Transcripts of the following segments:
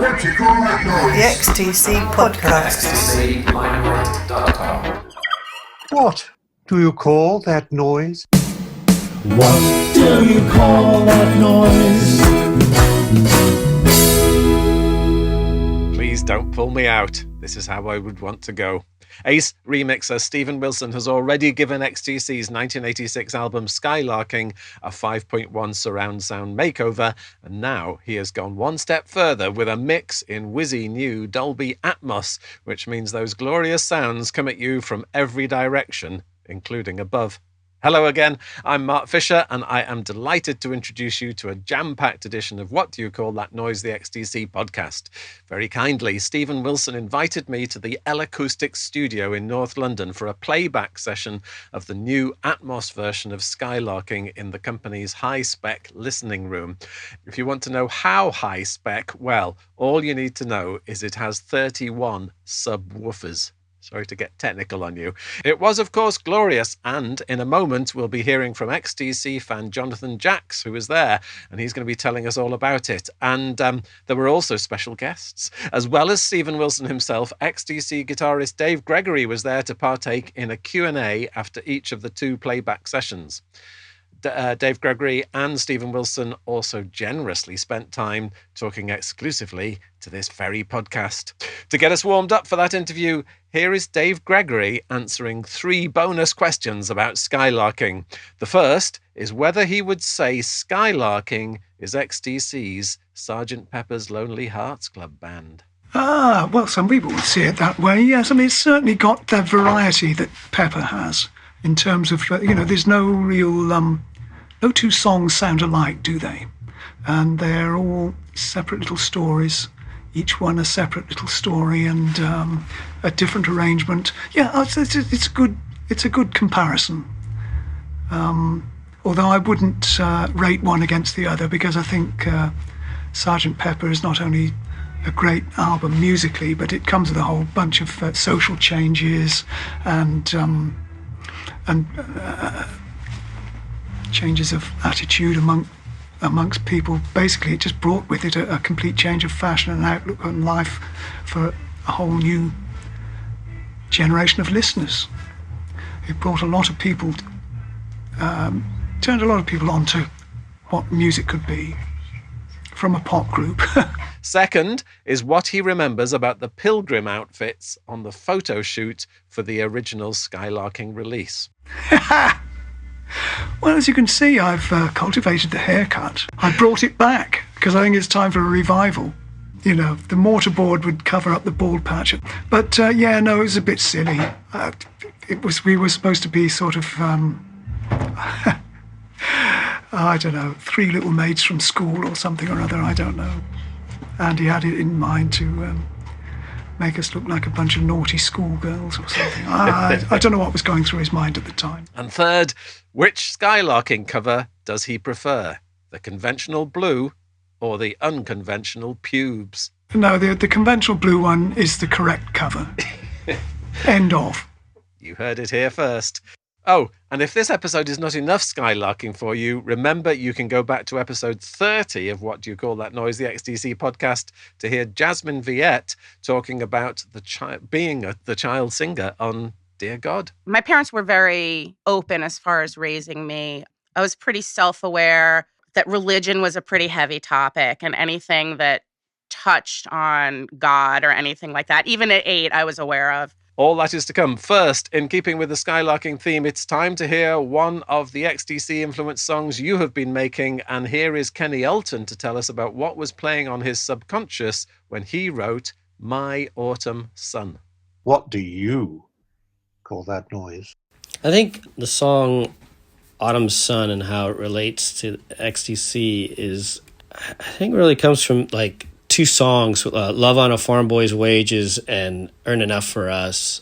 What you call that noise? The XTC Podcast. XTClimelight.com. What do you call that noise? What do you call that noise? Please don't pull me out. This is how I would want to go. Ace remixer Stephen Wilson has already given XTC's 1986 album Skylarking a 5.1 surround sound makeover, and now he has gone one step further with a mix in whizzy new Dolby Atmos, which means those glorious sounds come at you from every direction, including above. Hello again, I'm Mark Fisher, and I am delighted to introduce you to a jam-packed edition of What Do You Call That Noise, the XTC podcast. Very kindly, Stephen Wilson invited me to the L-Acoustics studio in North London for a playback session of the new Atmos version of Skylarking in the company's high-spec listening room. If you want to know how high-spec, well, all you need to know is it has 31 subwoofers. Sorry to get technical on you. It was, of course, glorious, and in a moment we'll be hearing from XTC fan Jonathan Jacques, who was there, and he's going to be telling us all about it. And there were also special guests. As well as Stephen Wilson himself, XTC guitarist Dave Gregory was there to partake in a Q&A after each of the two playback sessions. Dave Gregory and Stephen Wilson also generously spent time talking exclusively to this very podcast. To get us warmed up for that interview, here is Dave Gregory answering 3 bonus questions about Skylarking. The first is whether he would say Skylarking is XTC's Sgt. Pepper's Lonely Hearts Club Band. Well, some people would see it that way, yes. I mean, it's certainly got the variety that Pepper has in terms of, there's no real, no two songs sound alike, do they? And they're all separate little stories, each one a separate little story and a different arrangement. Yeah, it's a good comparison. Although I wouldn't rate one against the other, because I think Sgt. Pepper is not only a great album musically, but it comes with a whole bunch of social changes and changes of attitude amongst people. Basically, it just brought with it a complete change of fashion and outlook on life for a whole new generation of listeners. It brought a lot of people, turned a lot of people on to what music could be from a pop group. Second is what he remembers about the pilgrim outfits on the photo shoot for the original Skylarking release. Well, as you can see, I've cultivated the haircut. I brought it back because I think it's time for a revival. The mortarboard would cover up the bald patch. But it was a bit silly. We were supposed to be sort of, I don't know, 3 little mates from school or something or other, I don't know. And he had it in mind to make us look like a bunch of naughty schoolgirls or something. I don't know what was going through his mind at the time. And third, which Skylarking cover does he prefer? The conventional blue or the unconventional pubes? No, the conventional blue one is the correct cover. End of. You heard it here first. Oh, and if this episode is not enough Skylarking for you, remember you can go back to episode 30 of What Do You Call That Noise, the XTC podcast, to hear Jasmine Viette talking about being the child singer on Dear God. My parents were very open as far as raising me. I was pretty self-aware that religion was a pretty heavy topic, and anything that touched on God or anything like that, even at 8, I was aware of. All that is to come. First, in keeping with the Skylarking theme, it's time to hear one of the XTC-influenced songs you have been making, and here is Kenny Alton to tell us about what was playing on his subconscious when he wrote My Autumn Sun. What do you call that noise? I think the song Autumn Sun and how it relates to XTC is, I think, really comes from like 2 songs, Love on a Farm Boy's Wages and Earn Enough for Us.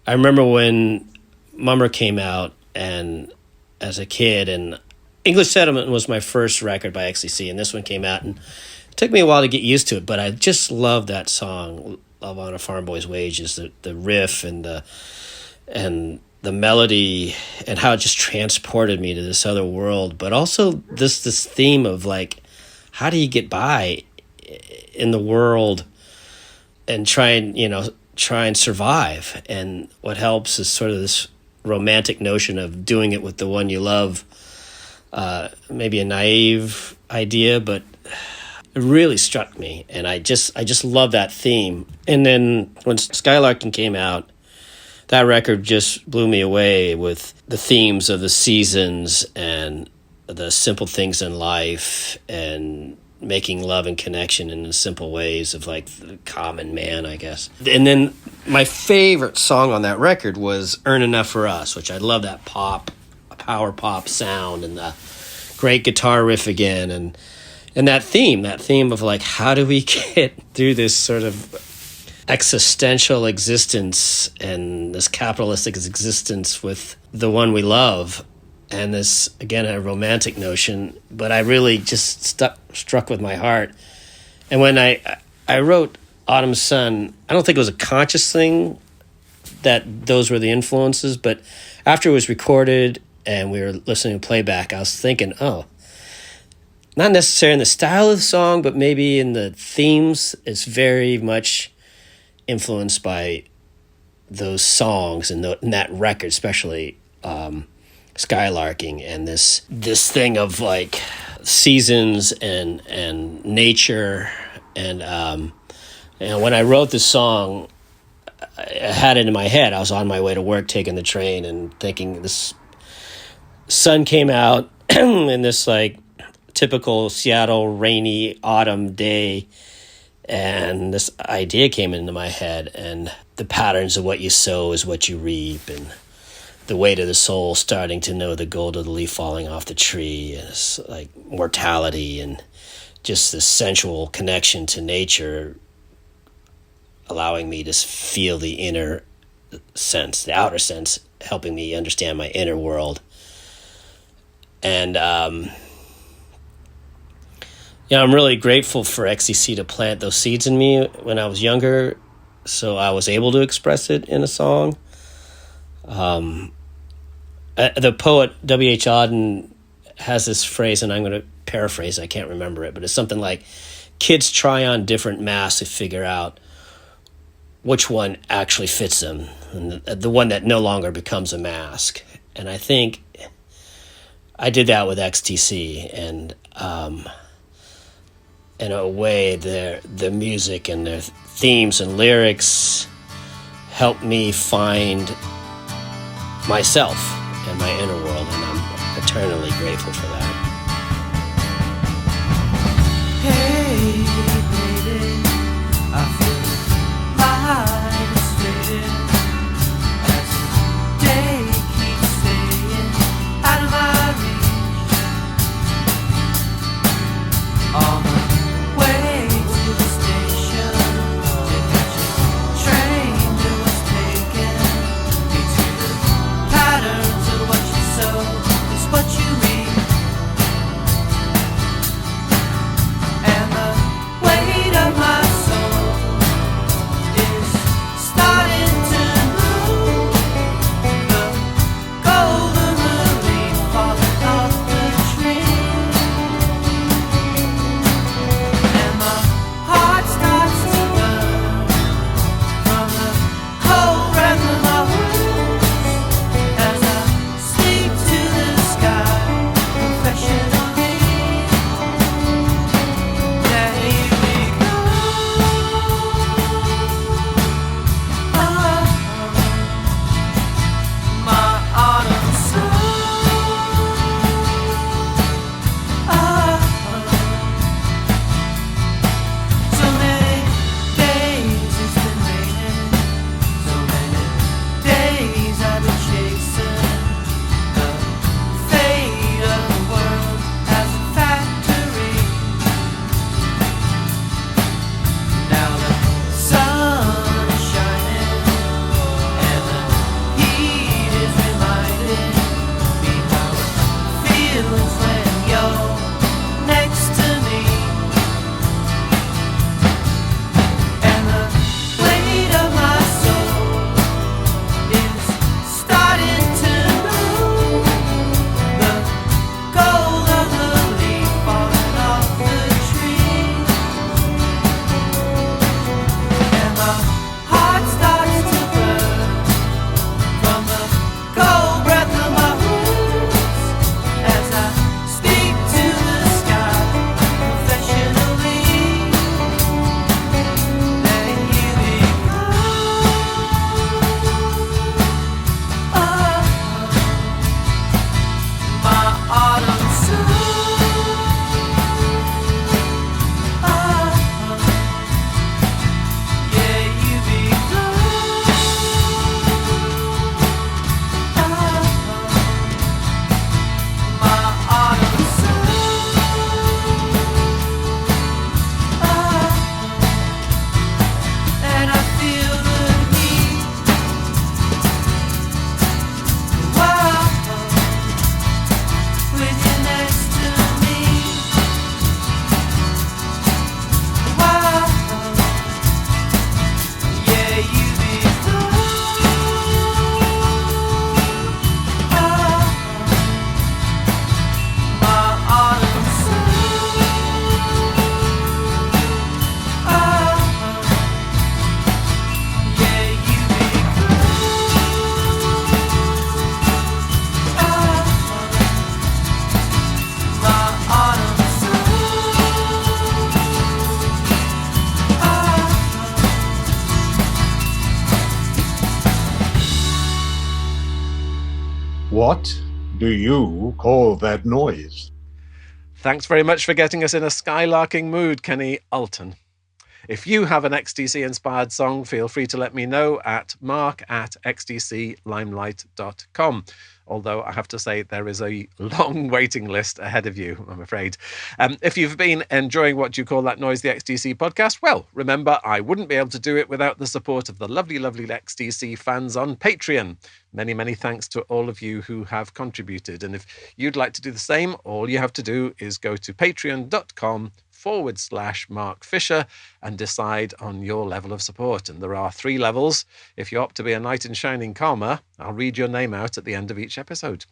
I remember when Mummer came out, and as a kid, and English Settlement was my first record by XTC, and this one came out, and it took me a while to get used to it, but I just love that song, Love on a Farm Boy's Wages, the riff and the melody and how it just transported me to this other world, but also this theme of like, how do you get by in the world and try and survive. And what helps is sort of this romantic notion of doing it with the one you love. Maybe a naive idea, but it really struck me, and I just love that theme. And then when Skylarking came out, that record just blew me away with the themes of the seasons and the simple things in life and making love and connection in the simple ways of like the common man, I guess. And then my favorite song on that record was Earn Enough for Us, which I love that power pop sound and the great guitar riff again. And that theme of like, how do we get through this sort of existential existence and this capitalistic existence with the one we love, and this, again, a romantic notion, but I really just struck with my heart. And when I wrote Autumn Sun, I don't think it was a conscious thing that those were the influences, but after it was recorded and we were listening to playback, I was thinking, not necessarily in the style of the song, but maybe in the themes. It's very much influenced by those songs and that record, especially Skylarking, and this thing of like seasons and nature. And when I wrote the song, I had it in my head. I was on my way to work, taking the train, and thinking this sun came out in this like typical Seattle rainy autumn day, and this idea came into my head, and the patterns of what you sow is what you reap, and the weight of the soul starting to know the gold of the leaf falling off the tree, and it's like mortality and just the sensual connection to nature, allowing me to feel the inner sense, the outer sense, helping me understand my inner world. And I'm really grateful for XTC to plant those seeds in me when I was younger, so I was able to express it in a song. The poet W.H. Auden has this phrase, and I'm going to paraphrase, I can't remember it, but it's something like, kids try on different masks to figure out which one actually fits them, and the one that no longer becomes a mask. And I think I did that with XTC, and in a way, the music and their themes and lyrics helped me find myself and my inner world, and I'm eternally grateful for that. Hey, baby, I feel my heart is fading as the day keeps fading out of my reach. On my way to the station to catch a train that was taking me to the patterns of what you sow is what you reap. What do you call that noise? Thanks very much for getting us in a skylarking mood, Kenny Alton. If you have an XTC-inspired song, feel free to let me know at mark@xtclimelight.com. Although I have to say there is a long waiting list ahead of you, I'm afraid. If you've been enjoying What Do You Call That Noise, the XTC podcast, well, remember, I wouldn't be able to do it without the support of the lovely, lovely XTC fans on Patreon. Many, many thanks to all of you who have contributed. And if you'd like to do the same, all you have to do is go to patreon.com/Mark Fisher and decide on your level of support. And there are 3 levels. If you opt to be a knight in shining armour, I'll read your name out at the end of each episode.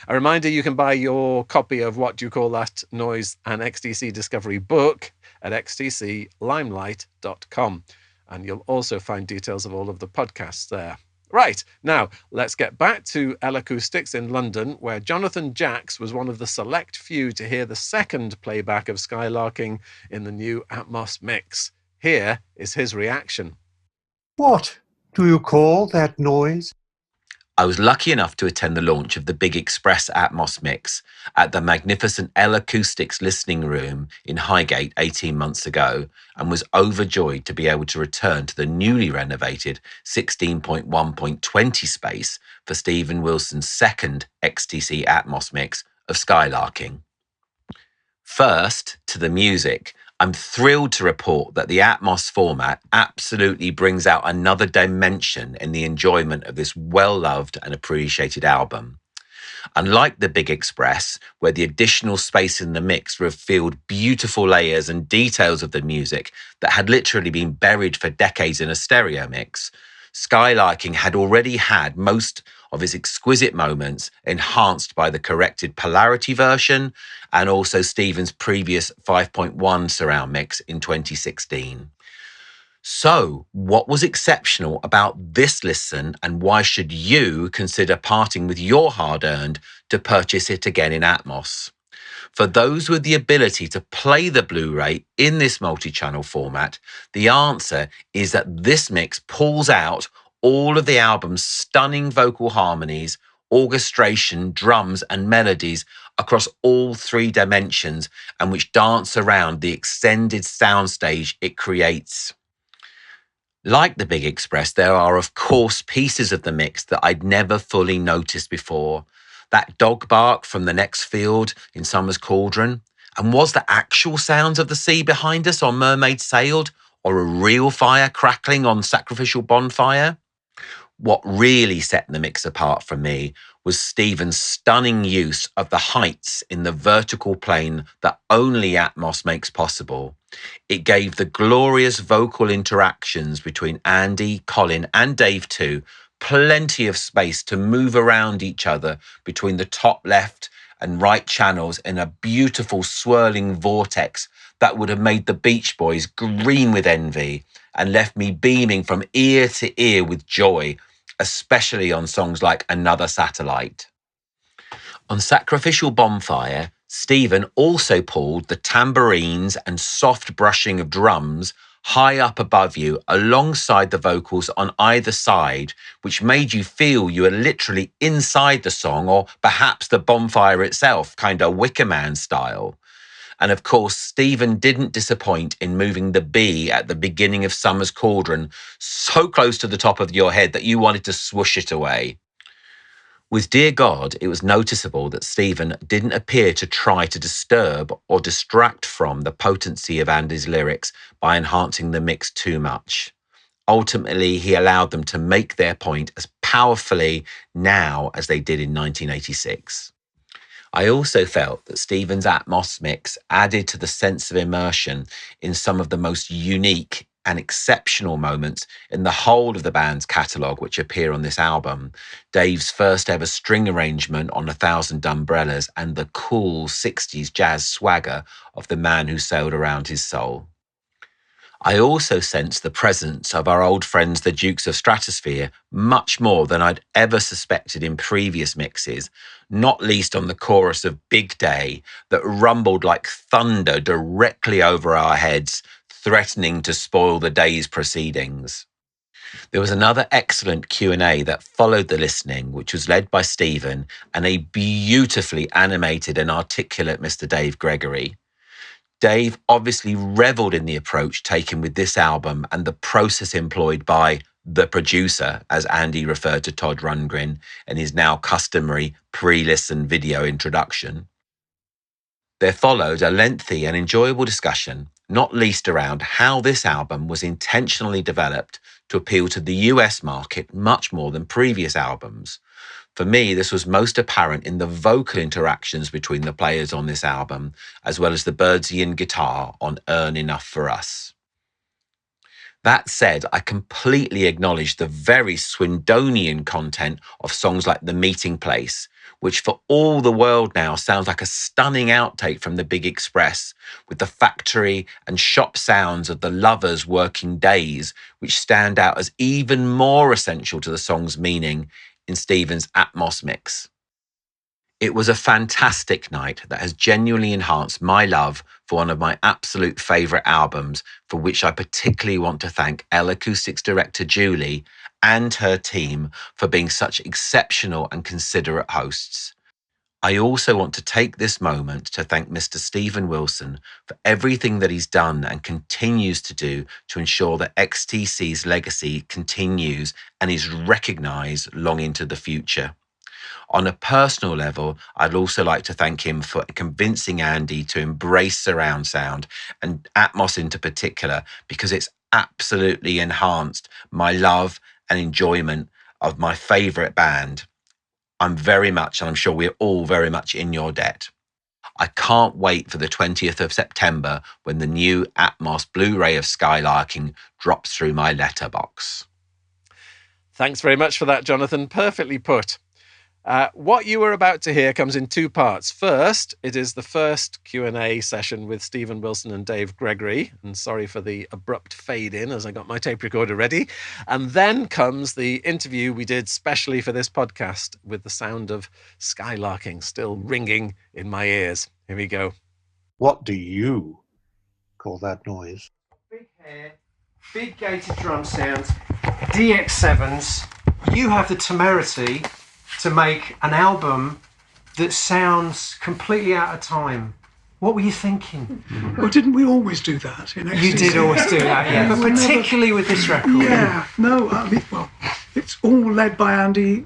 A reminder, you can buy your copy of What Do You Call That Noise, an XTC Discovery book at xtclimelight.com. And you'll also find details of all of the podcasts there. Right, now let's get back to L-Acoustics in London, where Jonathan Jacques was one of the select few to hear the second playback of Skylarking in the new Atmos mix. Here is his reaction. What do you call that noise? I was lucky enough to attend the launch of the Big Express Atmos mix at the magnificent L-Acoustics listening room in Highgate 18 months ago, and was overjoyed to be able to return to the newly renovated 16.1.20 space for Steven Wilson's second XTC Atmos mix of Skylarking. First, to the music. I'm thrilled to report that the Atmos format absolutely brings out another dimension in the enjoyment of this well-loved and appreciated album. Unlike the Big Express, where the additional space in the mix revealed beautiful layers and details of the music that had literally been buried for decades in a stereo mix, Skylarking had already had most of its exquisite moments enhanced by the corrected polarity version and also Steven's previous 5.1 surround mix in 2016. So, what was exceptional about this listen, and why should you consider parting with your hard-earned to purchase it again in Atmos? For those with the ability to play the Blu-ray in this multi-channel format, the answer is that this mix pulls out all of the album's stunning vocal harmonies, orchestration, drums, and melodies across all 3 dimensions, and which dance around the extended soundstage it creates. Like the Big Express, there are, of course, pieces of the mix that I'd never fully noticed before. That dog bark from the next field in Summer's Cauldron. And was the actual sounds of the sea behind us on Mermaid Sailed, or a real fire crackling on Sacrificial Bonfire? What really set the mix apart for me was Steven's stunning use of the heights in the vertical plane that only Atmos makes possible. It gave the glorious vocal interactions between Andy, Colin, and Dave too plenty of space to move around each other between the top left and right channels in a beautiful swirling vortex that would have made the Beach Boys green with envy and left me beaming from ear to ear with joy, especially on songs like Another Satellite. On Sacrificial Bonfire, Steven also pulled the tambourines and soft brushing of drums high up above you alongside the vocals on either side, which made you feel you were literally inside the song, or perhaps the bonfire itself, kind of Wicker Man style. And of course, Steven didn't disappoint in moving the B at the beginning of Summer's Cauldron so close to the top of your head that you wanted to swoosh it away. With Dear God, it was noticeable that Steven didn't appear to try to disturb or distract from the potency of Andy's lyrics by enhancing the mix too much. Ultimately, he allowed them to make their point as powerfully now as they did in 1986. I also felt that Steven's Atmos mix added to the sense of immersion in some of the most unique and exceptional moments in the whole of the band's catalogue, which appear on this album. Dave's first ever string arrangement on 1,000 Umbrellas and the cool 60s jazz swagger of The Man Who Sailed Around His Soul. I also sensed the presence of our old friends, the Dukes of Stratosphere, much more than I'd ever suspected in previous mixes, not least on the chorus of Big Day that rumbled like thunder directly over our heads, threatening to spoil the day's proceedings. There was another excellent Q&A that followed the listening, which was led by Stephen and a beautifully animated and articulate Mr. Dave Gregory. Dave obviously revelled in the approach taken with this album and the process employed by the producer, as Andy referred to Todd Rundgren in his now customary pre-listen video introduction. There followed a lengthy and enjoyable discussion, not least around how this album was intentionally developed to appeal to the US market much more than previous albums. For me, this was most apparent in the vocal interactions between the players on this album, as well as the Birdsian guitar on Earn Enough for Us. That said, I completely acknowledge the very Swindonian content of songs like The Meeting Place, which for all the world now sounds like a stunning outtake from The Big Express, with the factory and shop sounds of the Lovers' working days, which stand out as even more essential to the song's meaning in Stephen's Atmos mix. It was a fantastic night that has genuinely enhanced my love for one of my absolute favourite albums, for which I particularly want to thank L-Acoustics director Julie and her team for being such exceptional and considerate hosts. I also want to take this moment to thank Mr. Stephen Wilson for everything that he's done and continues to do to ensure that XTC's legacy continues and is recognised long into the future. On a personal level, I'd also like to thank him for convincing Andy to embrace surround sound and Atmos into particular, because it's absolutely enhanced my love and enjoyment of my favourite band. I'm very much, and I'm sure we're all very much in your debt. I can't wait for the 20th of September when the new Atmos Blu-ray of Skylarking drops through my letterbox. Thanks very much for that, Jonathan. Perfectly put. What you were about to hear comes in two parts. First, it is the first Q&A session with Stephen Wilson and Dave Gregory. And sorry for the abrupt fade in as I got my tape recorder ready. And then comes the interview we did specially for this podcast with the sound of Skylarking still ringing in my ears. Here we go. What do you call that noise? Big hair, big gated drum sounds, DX7s. You have the temerity to make an album that sounds completely out of time. What were you thinking? Well, didn't we always do that in XTC? You did always do that, yeah. But particularly with this record. Yeah, no, I mean, well, it's all led by Andy,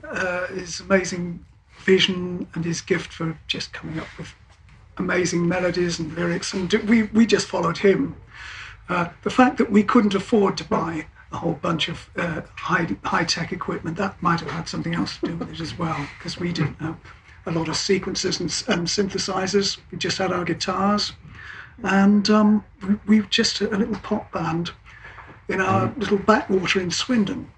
his amazing vision and his gift for just coming up with amazing melodies and lyrics, and we just followed him. The fact that we couldn't afford to buy a whole bunch of high-tech equipment, that might have had something else to do with it as well, because we didn't have a lot of sequencers and synthesizers. We just had our guitars, and we were just a little pop band in our little backwater in Swindon,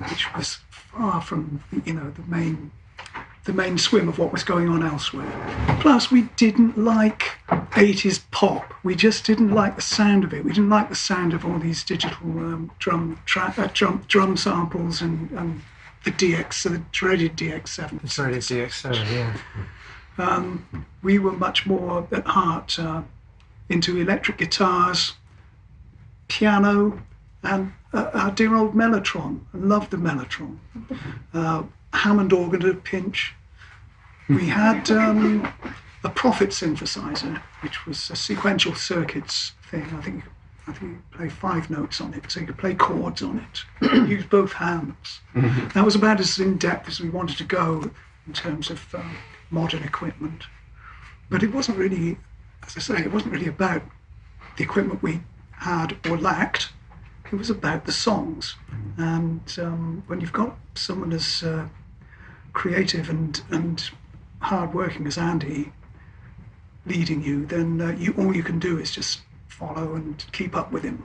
which was far from the main swim of what was going on elsewhere. Plus, we didn't like 80s pop. We just didn't like the sound of it. We didn't like the sound of all these digital drum samples and the the dreaded DX7. The dreaded DX7, yeah. We were much more at heart into electric guitars, piano, and our dear old Mellotron. I loved the Mellotron. Hammond organ at a pinch. We had a Prophet synthesizer, which was a sequential circuits thing. I think you play 5 notes on it, so you could play chords on it. Use both hands. That was about as in depth as we wanted to go in terms of modern equipment. But it wasn't really, as I say, it wasn't really about the equipment we had or lacked. It was about the songs. And when you've got someone as creative and hard-working as Andy leading you, then all you can do is just follow and keep up with him.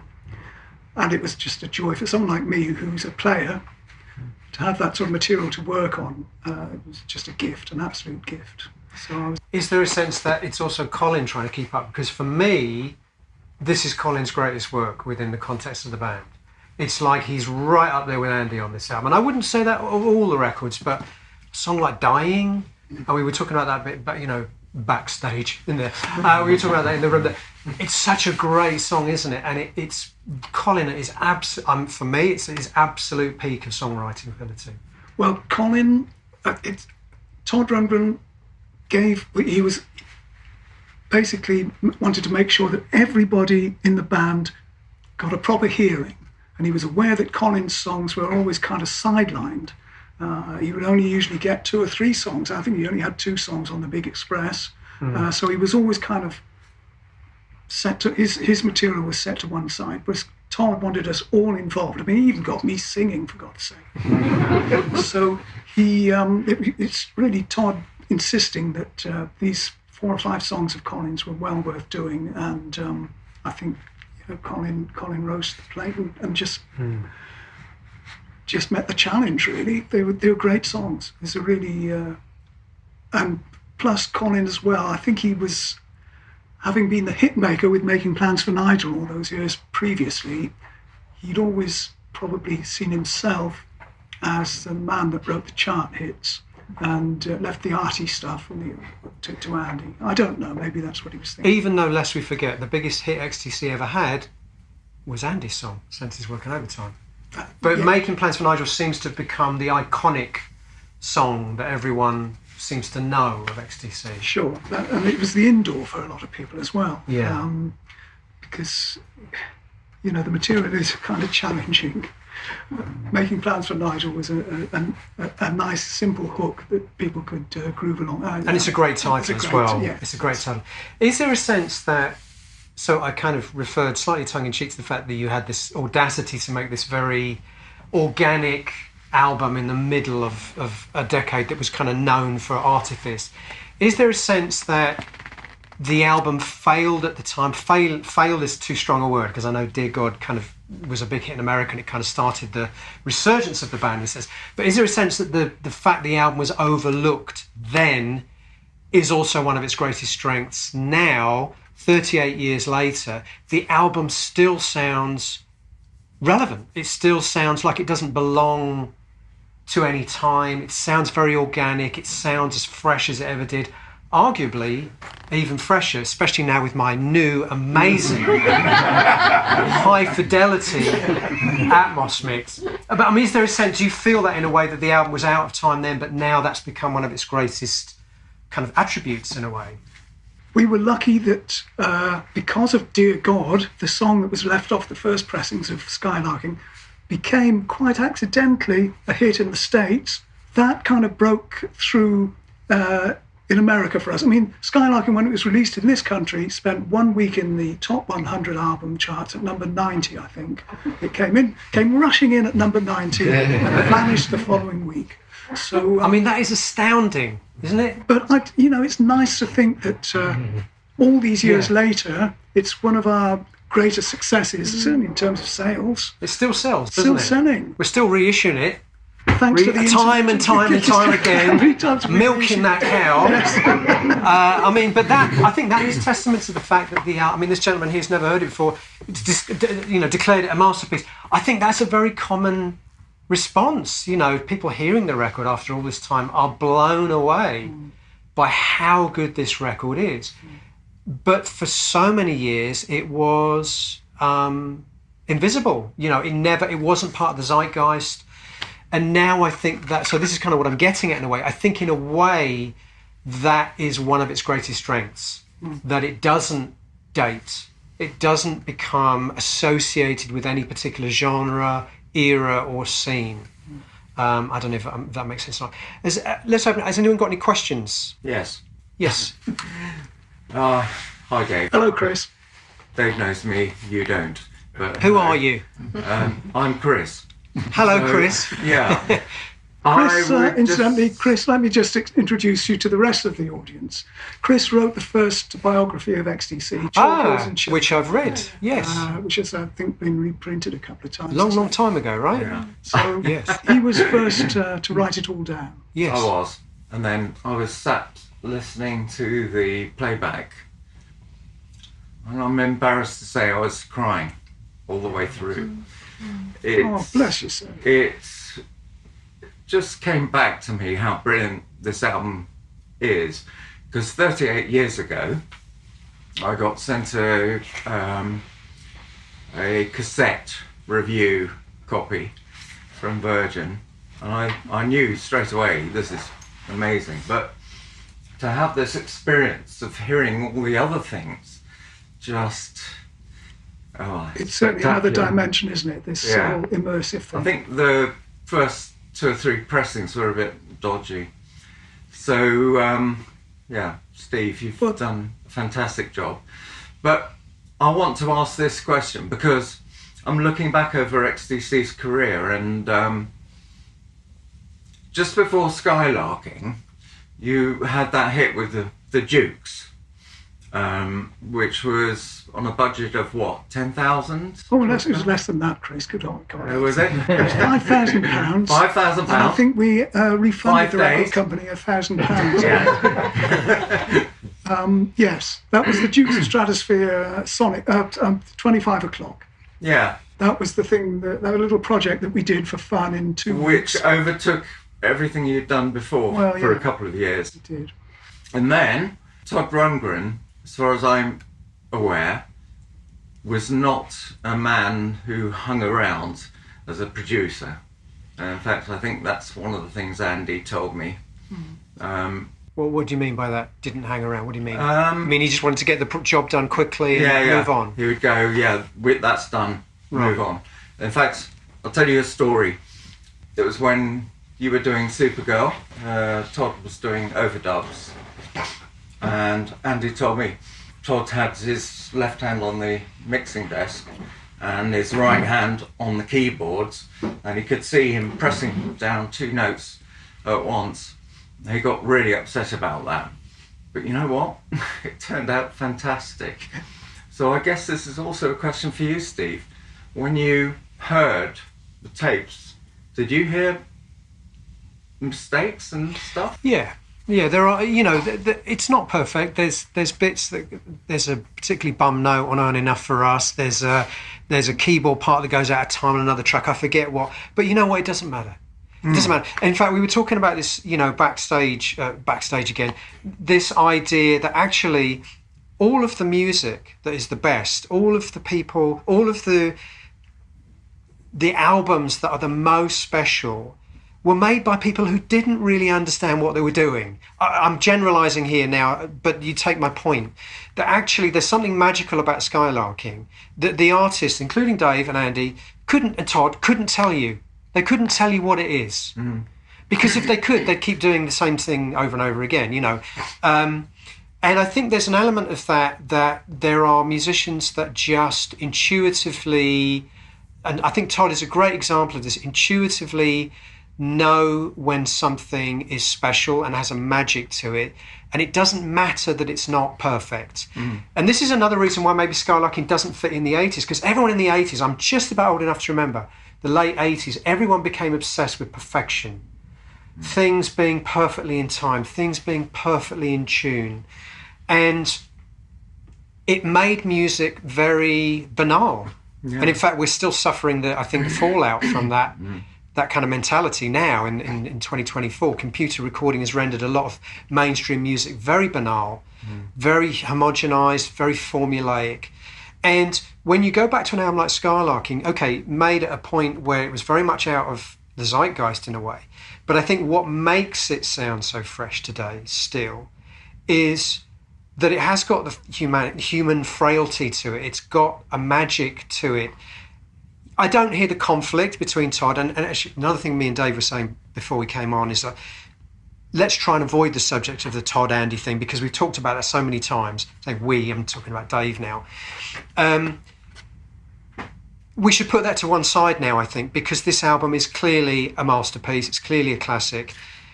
And it was just a joy for someone like me, who's a player, to have that sort of material to work on. It was just a gift, an absolute gift. So Is there a sense that it's also Colin trying to keep up? Because for me, this is Colin's greatest work within the context of the band. It's like he's right up there with Andy on this album. And I wouldn't say that of all the records, but a song like Dying, and we were talking about that a bit, but backstage in there. We were talking about that in the room. It's such a great song, isn't it? And it's Colin is for me, it's his absolute peak of songwriting ability. Well, Colin, Todd Rundgren he was basically wanted to make sure that everybody in the band got a proper hearing. And he was aware that Colin's songs were always kind of sidelined. He would only usually get 2 or 3 songs. I think he only had 2 songs on the Big Express. So he was always kind of set to, his material was set to one side, whereas Todd wanted us all involved. I mean, he even got me singing, for God's sake. So it's really Todd insisting that these 4 or 5 songs of Colin's were well worth doing. And I think Colin rose to the plate and just met the challenge, really. They were great songs. It's a really... and plus Colin as well, I think he was, having been the hit maker with Making Plans for Nigel all those years previously, he'd always probably seen himself as the man that wrote the chart hits and left the arty stuff to Andy. I don't know, maybe that's what he was thinking. Even though, lest we forget, the biggest hit XTC ever had was Andy's song, Senses Working Overtime. But Yeah. Making Plans for Nigel seems to have become the iconic song that everyone seems to know of XTC. Sure, and it was the indoor for a lot of people as well. Yeah. Because, the material is kind of challenging. Making Plans for Nigel was a nice, simple hook that people could groove along. And it's a great title as well. Yeah. It's a great title. Is there a sense that, so I kind of referred slightly tongue-in-cheek to the fact that you had this audacity to make this very organic album in the middle of a decade that was kind of known for artifice. Is there a sense that the album failed at the time? Failed is too strong a word, because I know Dear God kind of was a big hit in America and it kind of started the resurgence of the band, he says. But is there a sense that the fact the album was overlooked then is also one of its greatest strengths now, 38 years later? The album still sounds relevant. It still sounds like it doesn't belong to any time. It sounds very organic. It sounds as fresh as it ever did. Arguably even fresher, especially now with my new amazing high fidelity Atmos mix. But I mean, is there a sense, do you feel that in a way that the album was out of time then, but now that's become one of its greatest kind of attributes in a way? We were lucky that because of Dear God, the song that was left off the first pressings of Skylarking became quite accidentally a hit in the States. That kind of broke through in America for us. I mean, Skylarking, when it was released in this country, spent 1 week in the top 100 album charts at number 90, I think. It came rushing in at number 90 and vanished the following week. So I mean, that is astounding, isn't it? But it's nice to think that all these years later, it's one of our greatest successes, certainly in terms of sales. It still sells, doesn't it? Still selling. We're still reissuing it. Thanks to the time and time again, milking that cow. I mean, but I think that is testament to the fact that this gentleman here's never heard it before, declared it a masterpiece. I think that's a very common response. People hearing the record after all this time are blown away by how good this record is. But for so many years, it was invisible. It wasn't part of the zeitgeist. And now I think that, so this is kind of what I'm getting at in a way. I think in a way that is one of its greatest strengths, that it doesn't date. It doesn't become associated with any particular genre, era or scene. I don't know if that makes sense or not. Let's open it. Has anyone got any questions? Yes. Yes. Hi, Dave. Hello, Chris. Dave knows me, you don't. But Who are you? I'm Chris. Hello, Chris. Yeah. Chris, incidentally, Chris, let me just introduce you to the rest of the audience. Chris wrote the first biography of XTC, Chalkers and Children, which I've read, yes. Which has, I think, been reprinted a couple of times. Long time ago, right? Yeah. So Yes. he was first to write it all down. Yes. I was. And then I was sat listening to the playback. And I'm embarrassed to say I was crying all the way through. Oh, bless you, sir. It just came back to me how brilliant this album is. Because 38 years ago, I got sent a cassette review copy from Virgin, and I knew straight away, this is amazing. But to have this experience of hearing all the other things, just, it's certainly another spectacular. dimension, isn't it? This Yeah. whole immersive thing. I think the first 2 or 3 pressings were a bit dodgy. So, Steve, you've done a fantastic job. But I want to ask this question because I'm looking back over XTC's career, and just before Skylarking, you had that hit with the Dukes, which was on a budget of what, 10,000? Oh, it was less than that, Chris. Good on God. Was it? It was £5,000. £5,000. And I think we refunded 5 the record days. company £1,000. Yeah. Yes, that was the Dukes of Stratosphere Sonic 25 o'clock. Yeah. That was the thing, that little project that we did for fun in 2 Which weeks. overtook everything you'd done before for a couple of years. It did. And then Todd Rundgren, as far as I'm aware, was not a man who hung around as a producer. And in fact, I think that's one of the things Andy told me. Well, what do you mean by that? Didn't hang around? What do you mean? I he just wanted to get the job done quickly and move on. He would go, that's done, Right. move on. In fact, I'll tell you a story. It was when you were doing Supergirl, Todd was doing overdubs, and Andy told me Todd had his left hand on the mixing desk and his right hand on the keyboards, and he could see him pressing down 2 notes at once. He got really upset about that. But you know what? It turned out fantastic. So I guess this is also a question for you, Steve. When you heard the tapes, did you hear mistakes and stuff? Yeah, there are, it's not perfect. There's bits there's a particularly bum note on Earn Enough for Us. There's a keyboard part that goes out of time on another track. I forget what. But you know what? It doesn't matter. It doesn't matter. In fact, we were talking about this, backstage again, this idea that actually all of the music that is the best, all of the people, all of the albums that are the most special were made by people who didn't really understand what they were doing. I'm generalizing here now, but you take my point, that actually there's something magical about Skylarking that the artists, including Dave and Andy, and Todd, couldn't tell you. They couldn't tell you what it is. Because if they could, they'd keep doing the same thing over and over again, And I think there's an element of that there are musicians that just intuitively, and I think Todd is a great example of this, intuitively know when something is special and has a magic to it, and it doesn't matter that it's not perfect. And this is another reason why maybe Skylarking doesn't fit in the 80s, because everyone in the 80s, I'm just about old enough to remember, the late 80s, everyone became obsessed with perfection. Things being perfectly in time, things being perfectly in tune. And it made music very banal. Yeah. And in fact, we're still suffering the fallout from that kind of mentality now in 2024. Computer recording has rendered a lot of mainstream music very banal, very homogenized, very formulaic. And when you go back to an album like Skylarking, made at a point where it was very much out of the zeitgeist in a way. But I think what makes it sound so fresh today still is that it has got the human frailty to it. It's got a magic to it. I don't hear the conflict between Todd and actually another thing me and Dave were saying before we came on is that let's try and avoid the subject of the Todd Andy thing because we've talked about that so many times. I'm talking about Dave now. We should put that to one side now, I think, because this album is clearly a masterpiece. It's clearly a classic.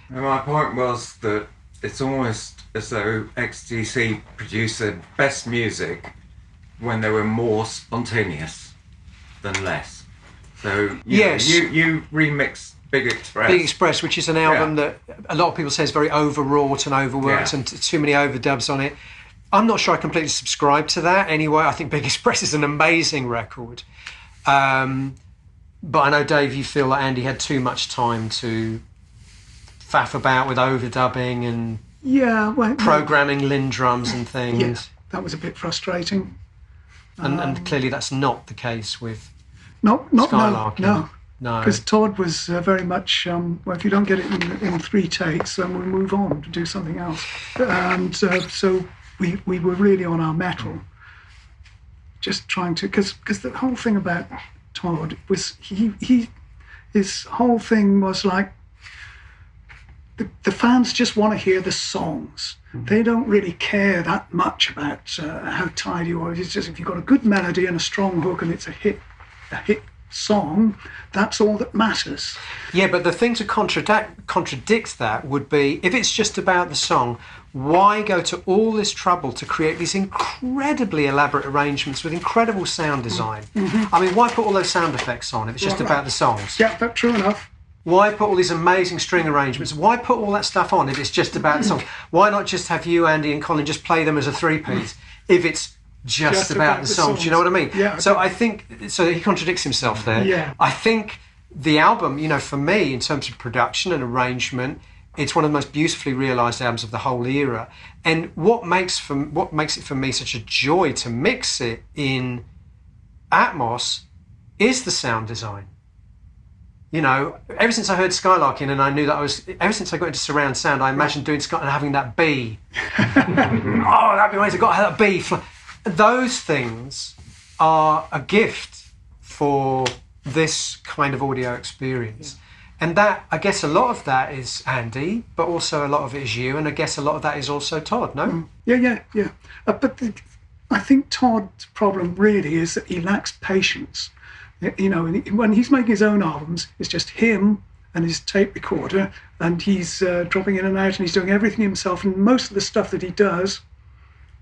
And my point was that it's almost as though XTC produced their best music when they were more spontaneous than less. So you remixed Big Express. Big Express, which is an album that a lot of people say is very overwrought and overworked and too many overdubs on it. I'm not sure I completely subscribe to that anyway. I think Big Express is an amazing record. But I know, Dave, you feel that Andy had too much time to faff about with overdubbing and Yeah, well, programming Lin drums and things. Yeah, that was a bit frustrating. And clearly that's not the case with Not Skylarking. No. No. Because Todd was very much, well, if you don't get it in 3 takes, then we'll move on to do something else. And so we were really on our mettle, just trying to, because the whole thing about Todd was his whole thing was like, the fans just want to hear the songs. They don't really care that much about how tidy you are. It's just if you've got a good melody and a strong hook and it's a hit song, that's all that matters. Yeah, but the thing to contradict that would be, if it's just about the song, why go to all this trouble to create these incredibly elaborate arrangements with incredible sound design? I mean, why put all those sound effects on if it's just about the songs? Yeah, that's true enough. Why put all these amazing string arrangements? Why put all that stuff on if it's just about the songs? Why not just have you, Andy, and Colin just play them as a 3-piece if it's just about the songs? Do you know what I mean? Yeah. So I think, so he contradicts himself there. Yeah. I think the album, you know, for me, in terms of production and arrangement, it's one of the most beautifully realised albums of the whole era. And what makes it for me such a joy to mix it in Atmos is the sound design. You know, ever since I heard Skylarking and I knew that ever since I got into surround sound, I imagined doing Sky and having that B. Oh, that'd be amazing. I got to have that B. Those things are a gift for this kind of audio experience. And that, I guess a lot of that is Andy, but also a lot of it is you, and I guess a lot of that is also Todd, no? Yeah. But I think Todd's problem really is that he lacks patience. You know, when he's making his own albums, it's just him and his tape recorder, and he's dropping in and out, and he's doing everything himself, and most of the stuff that he does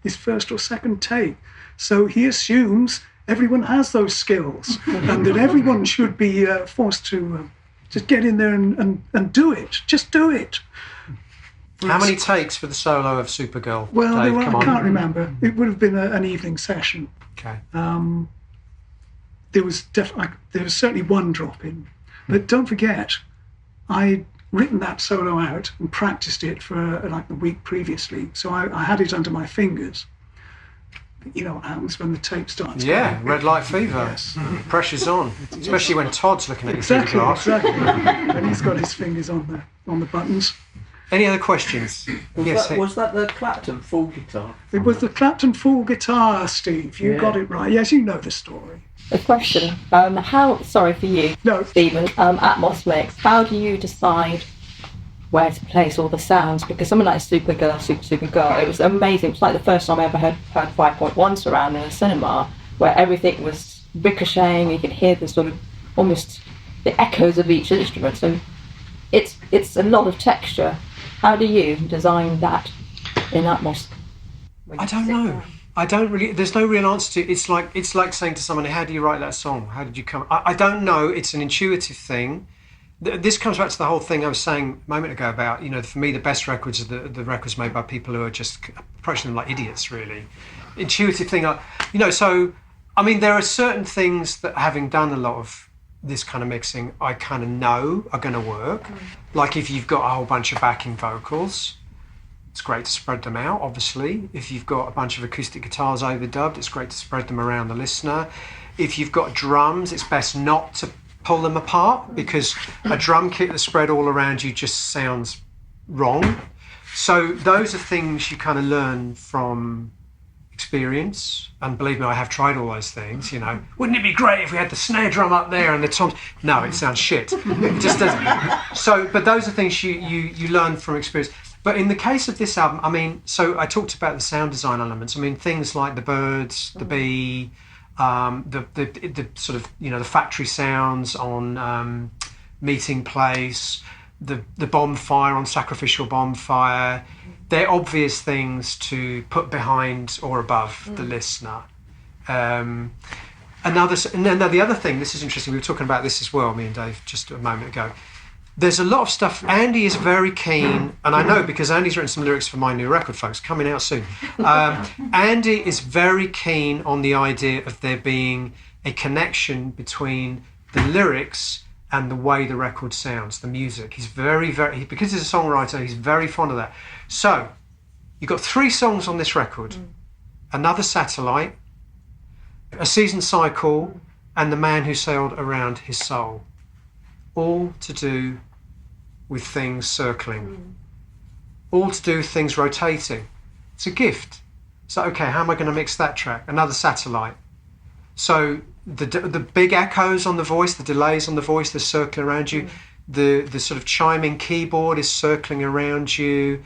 is first or second take. So he assumes everyone has those skills and that everyone should be forced to just get in there and do it. Just do it. How many takes for the solo of Supergirl? Well, Dave, I can't remember. It would have been an evening session. Okay. There was certainly one drop in, but don't forget, I'd written that solo out and practiced it for like the week previously, so I had it under my fingers. But you know what happens when the tape starts? Yeah, going. red light fever. Yes. Pressure's on, especially when Todd's looking at you through the glass. Exactly. And he's got his fingers on the buttons. Any other questions? Was that the Clapton full guitar? It was the Clapton full guitar, Steve. You got it right. Yes, you know the story. A question. Sorry for you, Stephen. Atmos mix. How do you decide where to place all the sounds? Because something like Supergirl, it was amazing. It was like the first time I ever heard 5.1 surround in a cinema, where everything was ricocheting. You could hear the sort of almost the echoes of each instrument. So it's a lot of texture. How do you design that in Atmos? I don't know. I don't really. There's no real answer to it. It's like saying to someone, "How do you write that song? How did you come?" I don't know. It's an intuitive thing. This comes back to the whole thing I was saying a moment ago about, you know, for me the best records are the records made by people who are just approaching them like idiots. Really, intuitive thing. You know, so I mean, there are certain things that, having done a lot of this kind of mixing, I kind of know are going to work. Like if you've got a whole bunch of backing vocals, it's great to spread them out, obviously. If you've got a bunch of acoustic guitars overdubbed, it's great to spread them around the listener. If you've got drums, it's best not to pull them apart, because a drum kit that's spread all around you just sounds wrong. So those are things you kind of learn from experience. And believe me, I have tried all those things, you know. Wouldn't it be great if we had the snare drum up there and the toms? No, it sounds shit. It just doesn't. So, but those are things you learn from experience. But in the case of this album, I mean, so I talked about the sound design elements. I mean, things like the birds, the bee, the sort of, you know, the factory sounds on Meeting Place, the bonfire on Sacrificial Bonfire. They're obvious things to put behind or above the listener. And now the other thing, this is interesting, we were talking about this as well, me and Dave, just a moment ago. There's a lot of stuff. Andy is very keen, and I know because Andy's written some lyrics for my new record, folks, coming out soon. Andy is very keen on the idea of there being a connection between the lyrics and the way the record sounds, the music. He's because he's a songwriter, he's very fond of that. So, you've got 3 songs on this record. Another Satellite, A Season Cycle, and The Man Who Sailed Around His Soul. All to do with things circling. All to do with things rotating. It's a gift. So, okay, how am I going to mix that track? Another Satellite. So the big echoes on the voice, the delays on the voice, they're circling around you. The sort of chiming keyboard is circling around you.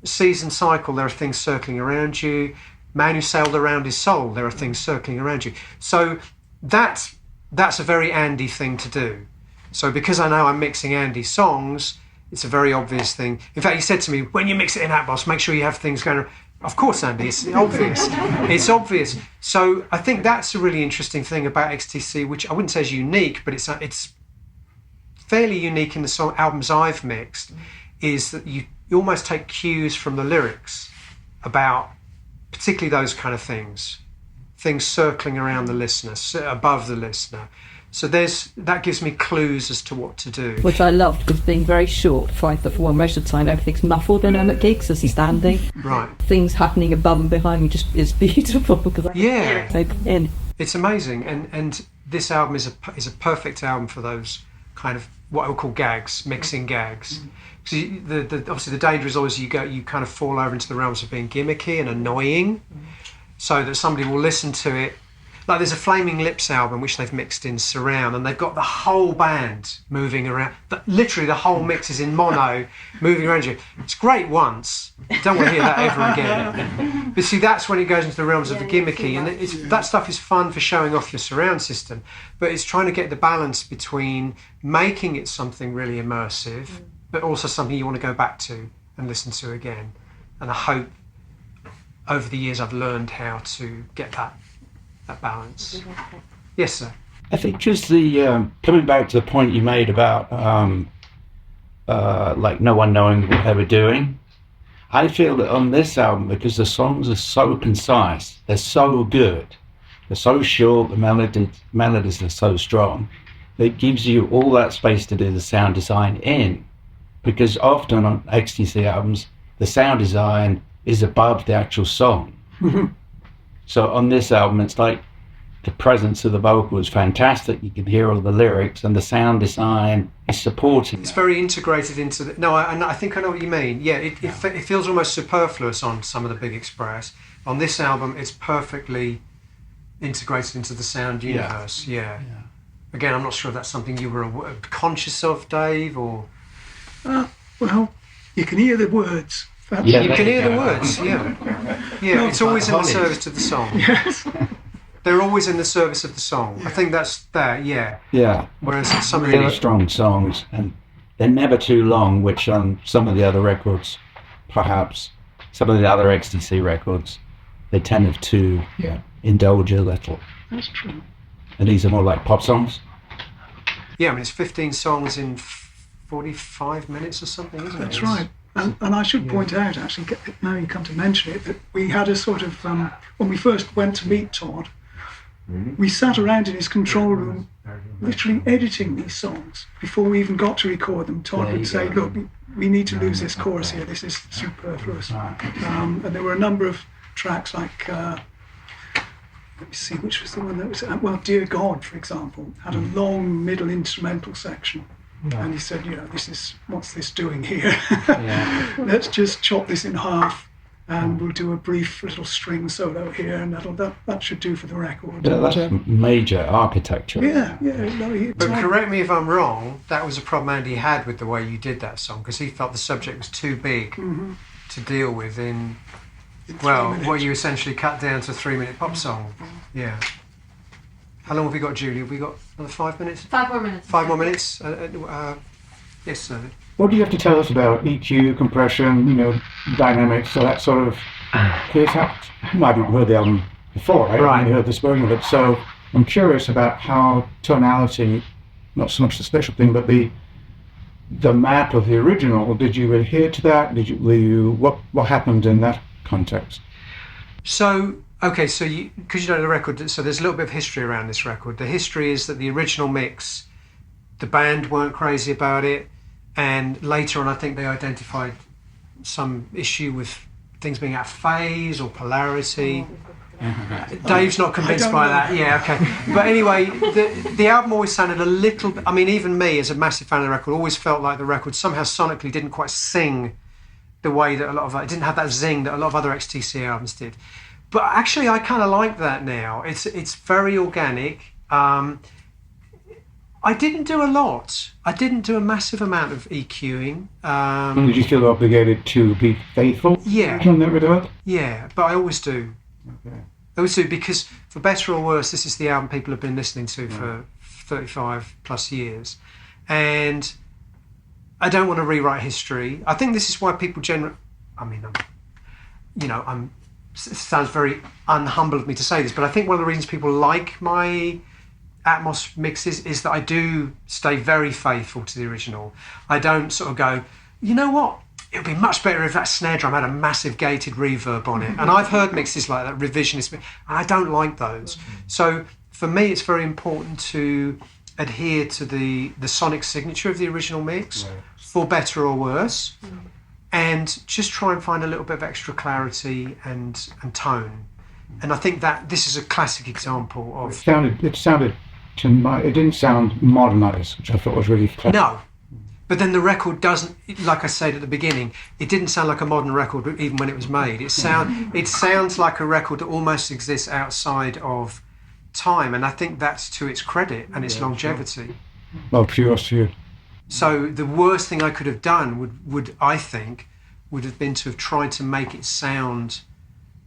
Season Cycle, there are things circling around you. Man Who Sailed Around His Soul, there are things circling around you. So that's a very Andy thing to do. So because I know I'm mixing Andy's songs, it's a very obvious thing. In fact, he said to me, when you mix it in Atmos, make sure you have things going. Of course, Andy, it's obvious. It's obvious. So I think that's a really interesting thing about XTC, which I wouldn't say is unique, but it's fairly unique in the albums I've mixed, is that you almost take cues from the lyrics about particularly those kind of things circling around the listener, above the listener. So that gives me clues as to what to do. Which I loved, because being very short, most of the time everything's muffled in him at gigs as he's standing. Right. Things happening above and behind me just is beautiful. It's amazing, and this album is a perfect album for those kind of what I would call gags, mixing gags. Because obviously the danger is always you kind of fall over into the realms of being gimmicky and annoying, so that somebody will listen to it. Like there's a Flaming Lips album which they've mixed in surround, and they've got the whole band moving around. Literally the whole mix is in mono, moving around you. It's great once. You don't want to hear that ever again. But see, that's when it goes into the realms of the gimmicky, and that stuff is fun for showing off your surround system. But it's trying to get the balance between making it something really immersive, but also something you want to go back to and listen to again. And I hope over the years I've learned how to get that balance. Yes, sir. I think just the coming back to the point you made about like no one knowing what they were doing. I feel that on this album, because the songs are so concise, they're so good, they're so short, the melodies are so strong, it gives you all that space to do the sound design in. Because often on XTC albums, the sound design is above the actual song. So on this album, it's like the presence of the vocal is fantastic. You can hear all the lyrics, and the sound design is supporting. It's very integrated into the. No, I think I know what you mean. Yeah, it feels almost superfluous on some of the Big Express. On this album, it's perfectly integrated into the sound universe. Yeah. Again, I'm not sure if that's something you were conscious of, Dave, or. Well, you can hear the words. You can hear the words, yeah. It's always in the service to the song. Yes. They're always in the service of the song. I think that's that, yeah. Yeah. Whereas some really strong songs, and they're never too long, which on some of the other records, perhaps, some of the other XTC records, they tend to indulge a little. That's true. And these are more like pop songs? Yeah, I mean, it's 15 songs in 45 minutes or something, isn't it? That's right. And I should point out, actually, now you come to mention it, that we had a sort of, when we first went to meet Todd, we sat around in his control room literally editing these songs. Before we even got to record them, Todd would say, look, we need to lose this chorus here, this is superfluous. And there were a number of tracks like, let me see, which was the one that was, Dear God, for example, had a long middle instrumental section. And he said, what's this doing here? Let's just chop this in half, and we'll do a brief little string solo here, and that should do for the record. Yeah, that's major architecture. But correct me if I'm wrong, that was a problem Andy had with the way you did that song, because he felt the subject was too big to deal with in what you essentially cut down to a 3-minute pop song. Yeah. How long have we got, Julie? Have we got another 5 minutes? 5 more minutes. 5 more minutes? Yes, sir. What do you have to tell us about EQ, compression, dynamics, so that sort of... You haven't heard the album before, right? Right. You heard the spurring of it, so I'm curious about how tonality, not so much the special thing, but the map of the original, did you adhere to that? What happened in that context? So... Okay, so because you know the record, so there's a little bit of history around this record. The history is that the original mix the band weren't crazy about it, and later on I think they identified some issue with things being out of phase or polarity. Dave's not convinced by that. Yeah, okay. But anyway, the album always sounded a little bit, I mean, even me as a massive fan of the record always felt like the record somehow sonically didn't quite sing the way that it didn't have that zing that a lot of other XTC albums did. But actually I kind of like that now. It's very organic. I didn't do a lot. I didn't do a massive amount of EQing. Did you feel obligated to be faithful? Yeah. Yeah, but I always do. Okay. I always do, because for better or worse, this is the album people have been listening to for 35 plus years. And I don't want to rewrite history. I think this is why people generally... I mean, it sounds very unhumble of me to say this, but I think one of the reasons people like my Atmos mixes is that I do stay very faithful to the original. I don't sort of go, you know what, it would be much better if that snare drum had a massive gated reverb on it. And I've heard mixes like that, revisionist, and I don't like those. So for me, it's very important to adhere to the sonic signature of the original mix, for better or worse, and just try and find a little bit of extra clarity and tone. And I think that this is a classic example of... It sounded it didn't sound modernised, which I thought was really clever. No, but then the record doesn't, like I said at the beginning, it didn't sound like a modern record even when it was made. It sounds like a record that almost exists outside of time, and I think that's to its credit and its longevity. Sure. Well, kudos to you. So the worst thing I could have done would have been to have tried to make it sound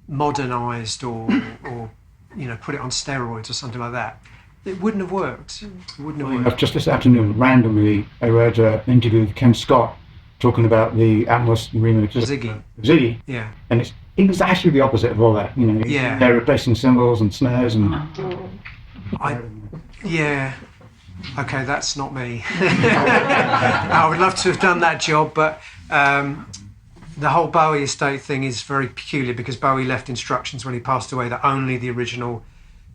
modernised or put it on steroids or something like that. It wouldn't have worked. Just this afternoon, randomly, I read an interview with Ken Scott talking about the Atmos remix. Ziggy. Yeah. And it's exactly the opposite of all that. They're replacing cymbals and snares and... Okay, that's not me. I would love to have done that job, but the whole Bowie estate thing is very peculiar, because Bowie left instructions when he passed away that only the original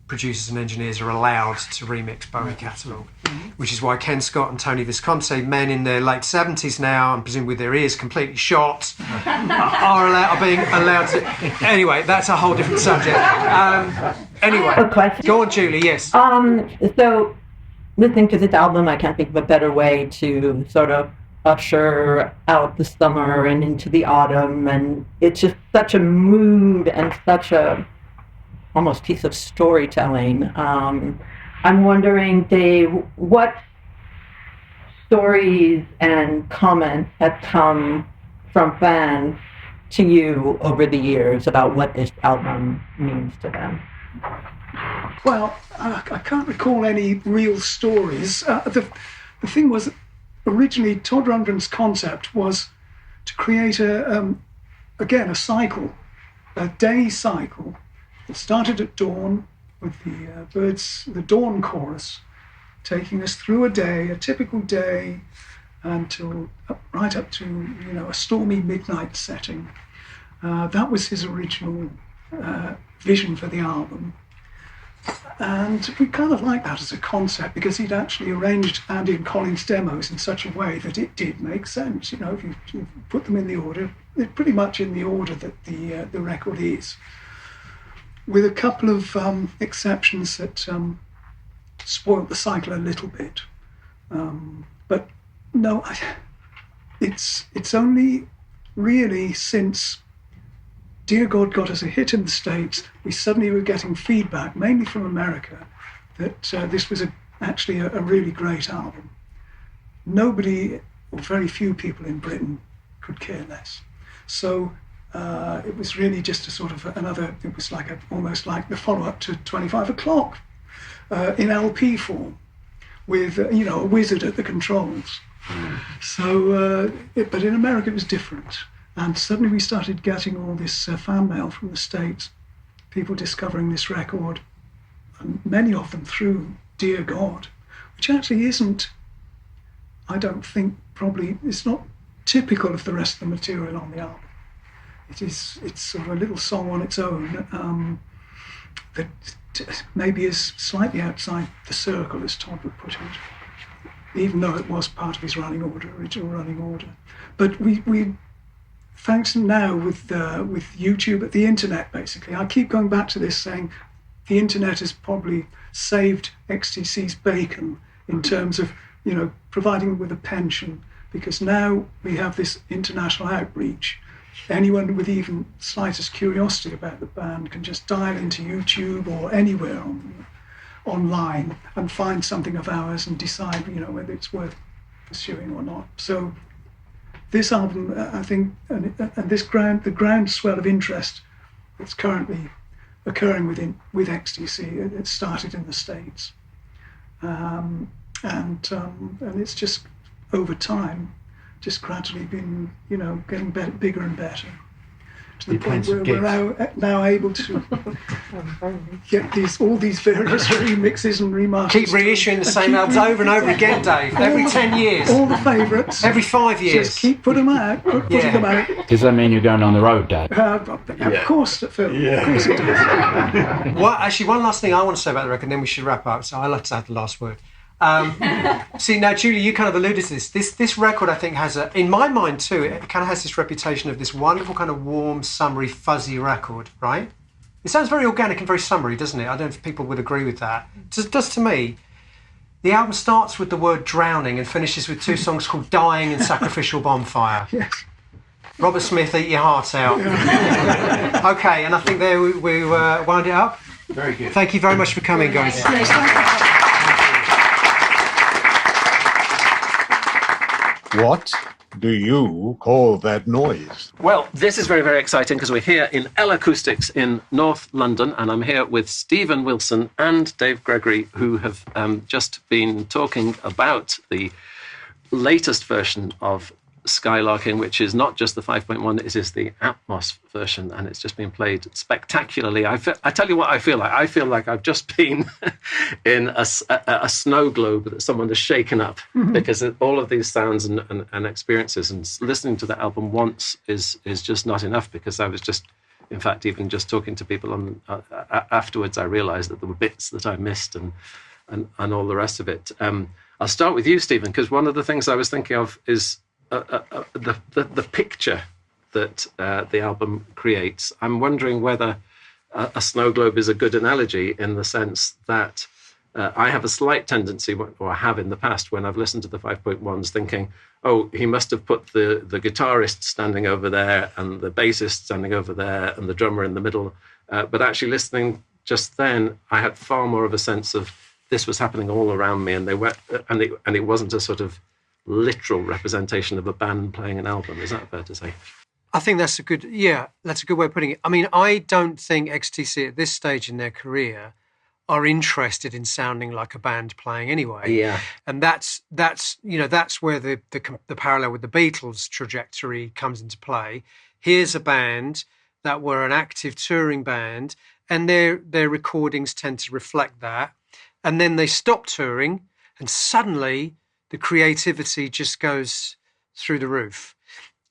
producers and engineers are allowed to remix Bowie catalogue, which is why Ken Scott and Tony Visconti, men in their late 70s now, and presumably with their ears completely shot, are being allowed to... Anyway, that's a whole different subject. Go on, Julie, yes. So, listening to this album, I can't think of a better way to sort of usher out the summer and into the autumn, and it's just such a mood and such a almost piece of storytelling. I'm wondering, Dave, what stories and comments have come from fans to you over the years about what this album means to them? Well, I can't recall any real stories. The thing was, originally Todd Rundgren's concept was to create a cycle, a day cycle. It started at dawn with the dawn chorus, taking us through a typical day, until right up to a stormy midnight setting. That was his original vision for the album. And we kind of liked that as a concept, because he'd actually arranged Andy and Colin's demos in such a way that it did make sense. If you put them in the order, they're pretty much in the order that the record is, with a couple of exceptions that spoiled the cycle a little bit. But no, it's only really since Dear God got us a hit in the States, we suddenly were getting feedback, mainly from America, that this was actually a really great album. Nobody, or very few people in Britain, could care less. So it was really just a sort of it was like almost like the follow-up to 25 O'Clock in LP form, with a wizard at the controls. So, but in America it was different. And suddenly we started getting all this fan mail from the States, people discovering this record, and many of them through Dear God, which actually isn't, I don't think, it's not typical of the rest of the material on the album. It's sort of a little song on its own that maybe is slightly outside the circle, as Todd would put it. even though it was part of his original running order. But we thanks now with YouTube, the internet basically. I keep going back to this, saying the internet has probably saved XTC's bacon in terms of, providing them with a pension, because now we have this international outreach. Anyone with even slightest curiosity about the band can just dial into YouTube or anywhere online and find something of ours and decide, whether it's worth pursuing or not. So this album, I think, and the groundswell of interest that's currently occurring with XTC, it started in the States, and it's just over time, just gradually been, getting bigger and better, to the point where we're now able to get all these various remixes and remasters. Keep reissuing the same albums over and over again, Dave. Every 10 years. All the favourites. Every 5 years. Just keep putting them out. Putting them out. Does that mean you're going on the road, Dad? Of course, Phil. Yeah. Of course it does. Well, actually, one last thing I want to say about the record, and then we should wrap up. So I'd like to have the last word. See, now, Julie, you kind of alluded to this. This record, I think, has in my mind too, it kind of has this reputation of this wonderful kind of warm, summery, fuzzy record, right? It sounds very organic and very summery, doesn't it? I don't know if people would agree with that. It does to me. The album starts with the word drowning and finishes with 2 songs called Dying and Sacrificial Bonfire. Yes. Robert Smith, eat your heart out. Okay, and I think there we wind it up. Very good. Thank you very much for coming, guys. What do you call that noise? Well, this is very, very exciting because we're here in L-Acoustics in North London, and I'm here with Stephen Wilson and Dave Gregory, who have just been talking about the latest version of Skylarking, which is not just the 5.1, it is the Atmos version, and it's just been played spectacularly. I tell you what I feel like. I feel like I've just been in a snow globe that someone has shaken up, because all of these sounds and experiences, and listening to the album once is just not enough, because I was just, in fact, even just talking to people afterwards, I realised that there were bits that I missed and all the rest of it. I'll start with you, Stephen, because one of the things I was thinking of is the picture that the album creates. I'm wondering whether a snow globe is a good analogy, in the sense that I have a slight tendency, or I have in the past, when I've listened to the 5.1s, thinking, oh, he must have put the guitarist standing over there and the bassist standing over there and the drummer in the middle. But actually listening just then, I had far more of a sense of this was happening all around me, and it wasn't a sort of literal representation of a band playing an album. Is that fair to say? I think that's a good way of putting it. I mean, I don't think XTC at this stage in their career are interested in sounding like a band playing anyway. Yeah. And that's where the parallel with the Beatles trajectory comes into play. Here's a band that were an active touring band, and their recordings tend to reflect that. And then they stop touring, and suddenly the creativity just goes through the roof.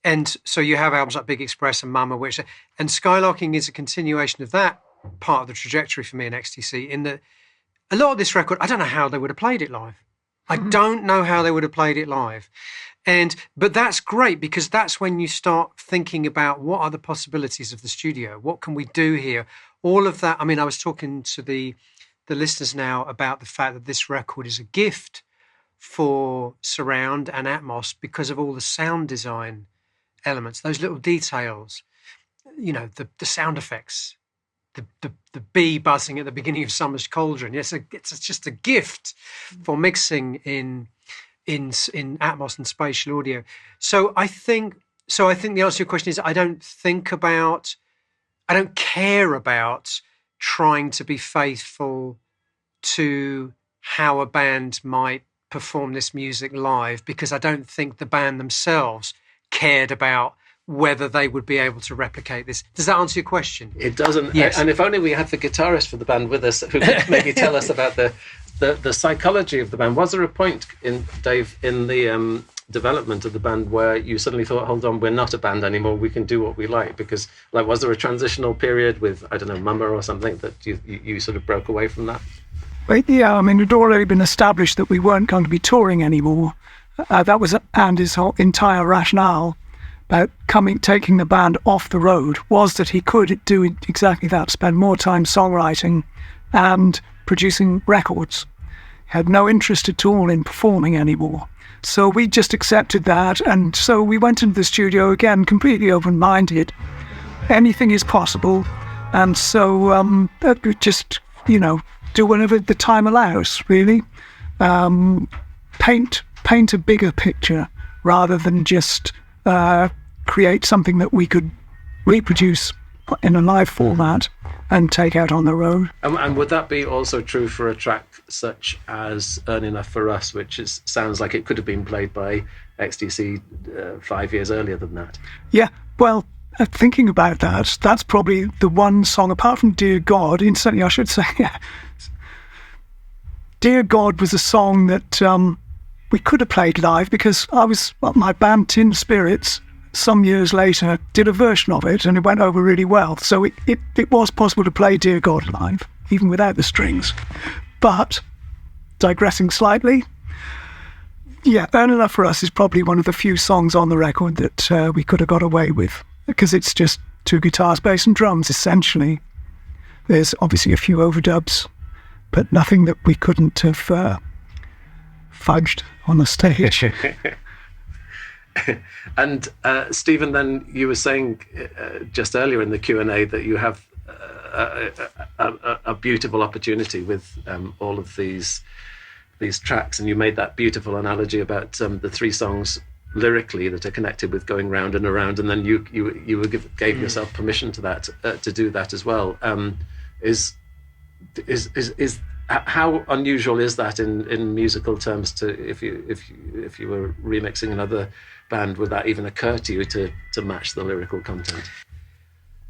And so you have albums like Big Express and Mama, and Skylarking is a continuation of that part of the trajectory for me in XTC, in that a lot of this record, I don't know how they would have played it live. I don't know how they would have played it live. But that's great, because that's when you start thinking about what are the possibilities of the studio? What can we do here? All of that. I mean, I was talking to the listeners now about the fact that this record is a gift for surround and Atmos because of all the sound design elements, those little details, the sound effects, the bee buzzing at the beginning of Summer's Cauldron. It's just a gift for mixing in Atmos and spatial audio. So I think the answer to your question is I don't care about trying to be faithful to how a band might perform this music live, because I don't think the band themselves cared about whether they would be able to replicate this. Does that answer your question? It doesn't. Yes. And if only we had the guitarist for the band with us, who could maybe tell us about the psychology of the band. Was there a point in the development of the band where you suddenly thought, hold on, we're not a band anymore, we can do what we like? Because, was there a transitional period with, I don't know, Mama or something, that you sort of broke away from that? But yeah, I mean, it had already been established that we weren't going to be touring anymore. That was Andy's whole entire rationale about taking the band off the road, was that he could do exactly that, spend more time songwriting and producing records. He had no interest at all in performing anymore. So we just accepted that, and so we went into the studio again, completely open-minded. Anything is possible, and so just, do whatever the time allows, really. Paint a bigger picture rather than just create something that we could reproduce in a live format and take out on the road. And would that be also true for a track such as Earn Enough for Us, which sounds like it could have been played by XTC 5 years earlier than that? Yeah, well, thinking about that, that's probably the one song, apart from Dear God, incidentally I should say, Dear God was a song that we could have played live, because my band Tin Spirits, some years later, did a version of it and it went over really well. So it was possible to play Dear God live, even without the strings. But, digressing slightly, yeah, Earn Enough for Us is probably one of the few songs on the record that we could have got away with, because it's just 2 guitars, bass and drums, essentially. There's obviously a few overdubs, but nothing that we couldn't have fudged on the stage. And Stephen, then you were saying just earlier in the Q&A that you have a beautiful opportunity with all of these tracks, and you made that beautiful analogy about the 3 songs lyrically that are connected with going round and around, and then you gave yourself permission to that to do that as well. Is how unusual is that in musical terms? To if you were remixing another band, would that even occur to you to match the lyrical content?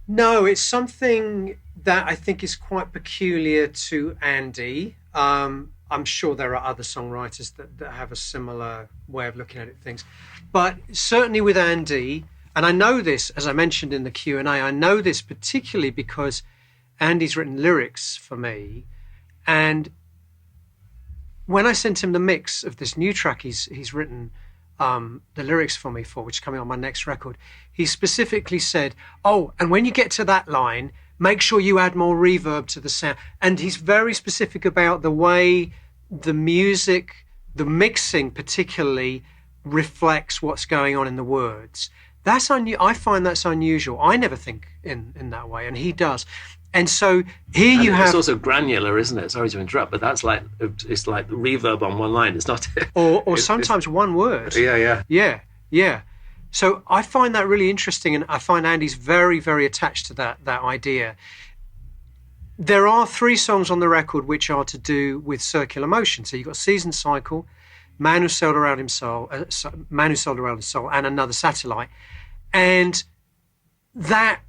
No, it's something that I think is quite peculiar to Andy. I'm sure there are other songwriters that have a similar way of looking at things, but certainly with Andy, and I know this, as I mentioned in the Q&A, I know this particularly because Andy's written lyrics for me. And when I sent him the mix of this new track he's written the lyrics for me for, which is coming on my next record, he specifically said, oh, and when you get to that line, make sure you add more reverb to the sound. And he's very specific about the way the music, the mixing particularly, reflects what's going on in the words. That's I find that's unusual. I never think in that way, and he does. And so here you have... It's also granular, isn't it? Sorry to interrupt, but it's like reverb on one line. It's not... or sometimes one word. Yeah. So I find that really interesting, and I find Andy's very, very attached to that idea. There are 3 songs on the record which are to do with circular motion. So you've got Season Cycle, Man Who Sailed Around His Soul, and Another Satellite. And that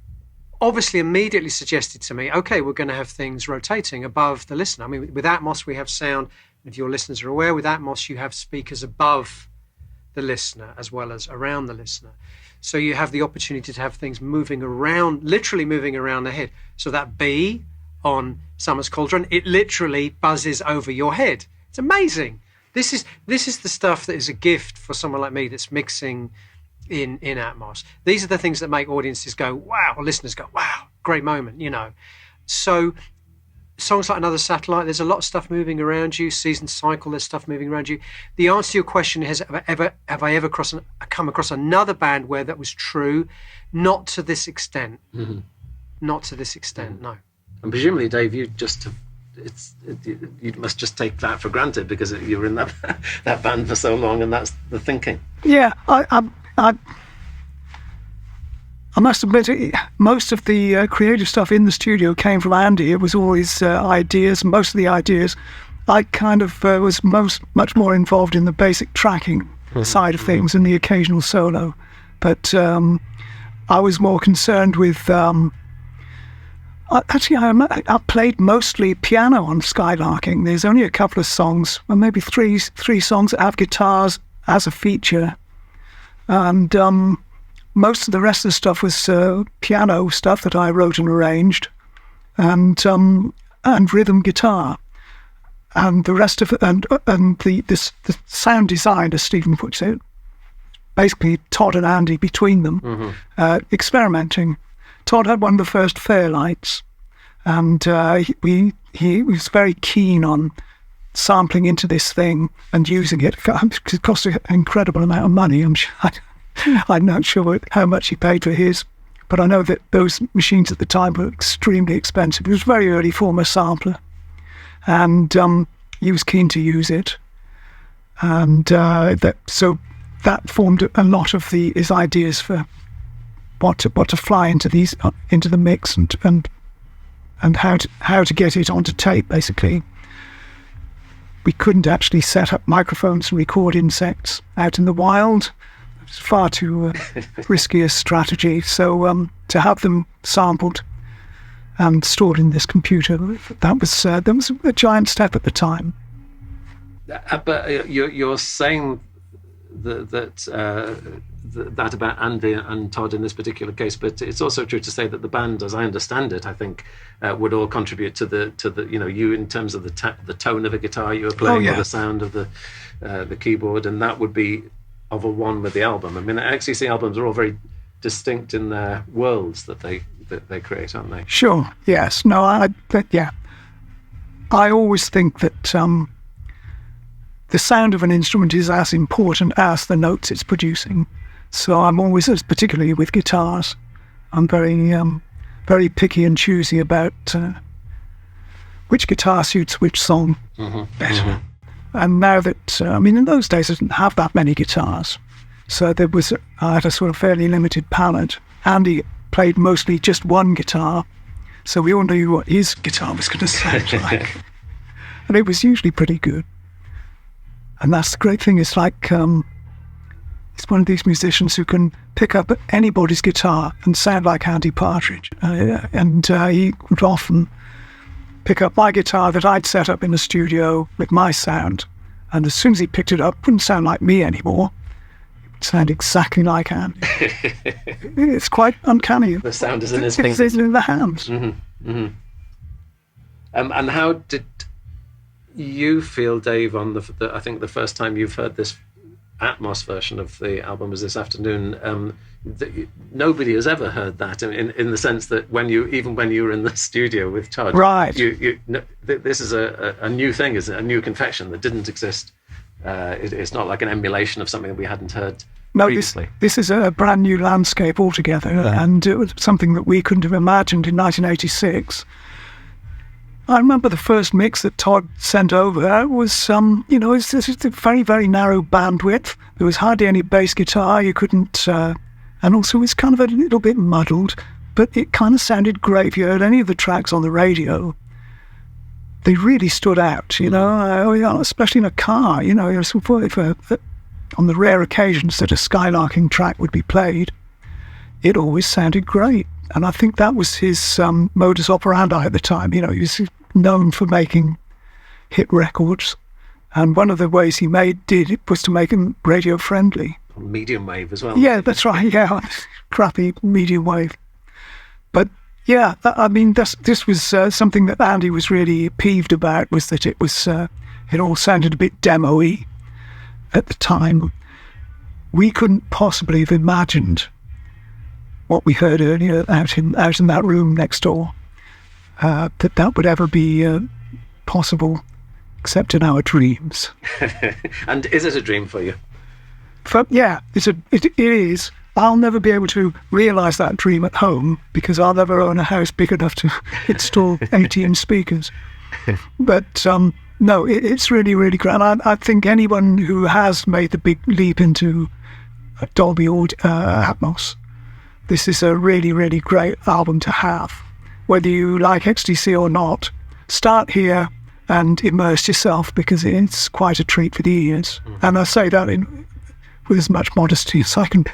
obviously immediately suggested to me, okay, we're going to have things rotating above the listener. I mean, with Atmos, we have sound, if your listeners are aware, with Atmos, you have speakers above the listener as well as around the listener. So you have the opportunity to have things moving around, literally moving around the head. So that B on Summer's Cauldron, it literally buzzes over your head. It's amazing. This is the stuff that is a gift for someone like me that's mixing in Atmos. These are the things that make audiences go, wow, or listeners go, wow, great moment, So songs like Another Satellite, there's a lot of stuff moving around you. Season Cycle, there's stuff moving around you. The answer to your question is, have I ever come across another band where that was true? Not to this extent. Mm-hmm. Not to this extent, no. And presumably, Dave, you must just take that for granted because you were in that band for so long, and that's the thinking. Yeah, I must admit, most of the creative stuff in the studio came from Andy. It was all his ideas. Most of the ideas, I kind of was much more involved in the basic tracking side of things and the occasional solo. But I was more concerned with... Actually, I played mostly piano on Skylarking. There's only a couple of songs, or maybe three songs that have guitars as a feature. And most of the rest of the stuff was piano stuff that I wrote and arranged, and rhythm guitar. and the rest of it, and the sound design, as Stephen puts it, basically Todd and Andy between them, experimenting. Todd had one of the first Fairlights, and he was very keen on sampling into this thing and using it. It cost an incredible amount of money. I'm not sure how much he paid for his, but I know that those machines at the time were extremely expensive. It was a very early form of sampler, and he was keen to use it, and so that formed a lot of his ideas for what to fly into the mix and how to get it onto tape. Basically, we couldn't actually set up microphones and record insects out in the wild. It was far too risky a strategy. So to have them sampled and stored in this computer, that was a giant step at the time. But you're saying that about Andy and Todd in this particular case, but it's also true to say that the band, as I understand it, I think would all contribute to the you in terms of the tone of a guitar you were playing, or the sound of the keyboard, and that would be of a one with the album. I mean, the XTC albums are all very distinct in their worlds that they create, aren't they? Sure. Yes. No. I always think that the sound of an instrument is as important as the notes it's producing. So I'm always, particularly with guitars, I'm very picky and choosy about which guitar suits which song better. And now that, in those days I didn't have that many guitars, so I had a sort of fairly limited palette. Andy played mostly just one guitar, so we all knew what his guitar was going to sound like. And it was usually pretty good. And that's the great thing. It's like it's one of these musicians who can pick up anybody's guitar and sound like Andy Partridge. And he would often pick up my guitar that I'd set up in the studio with my sound. And as soon as he picked it up, it wouldn't sound like me anymore. It would sound exactly like Andy. It's quite uncanny. The sound is in his fingers. It's in the hands. And how did you feel, Dave, on I think the first time you've heard this Atmos version of the album was this afternoon? Nobody has ever heard that in the sense that when you were in the studio with Todd, right? This is a new thing, is a new confection that didn't exist. It's not like an emulation of something that we hadn't heard previously. This is a brand new landscape altogether, and it was something that we couldn't have imagined in 1986. I remember the first mix that Todd sent over. It was it's a very, very narrow bandwidth. There was hardly any bass guitar. You couldn't, and also it was kind of a little bit muddled, but it kind of sounded great. If you heard any of the tracks on the radio, they really stood out. Especially in a car. On the rare occasions that a Skylarking track would be played, it always sounded great. And I think that was his modus operandi at the time. He was known for making hit records. And one of the ways he did it was to make them radio friendly. Medium wave as well. Yeah, that's right. Yeah, crappy medium wave. But yeah, this was something that Andy was really peeved about, was that it all sounded a bit demo-y at the time. We couldn't possibly have imagined what we heard earlier out in that room next door, that would ever be possible, except in our dreams. And is it a dream for you? Yeah, it is. I'll never be able to realise that dream at home because I'll never own a house big enough to install 80-inch speakers. But no, it's really, really great. And I think anyone who has made the big leap into Dolby Atmos, this is a really, really great album to have. Whether you like XTC or not, start here and immerse yourself because it's quite a treat for the ears. And I say that with as much modesty as I can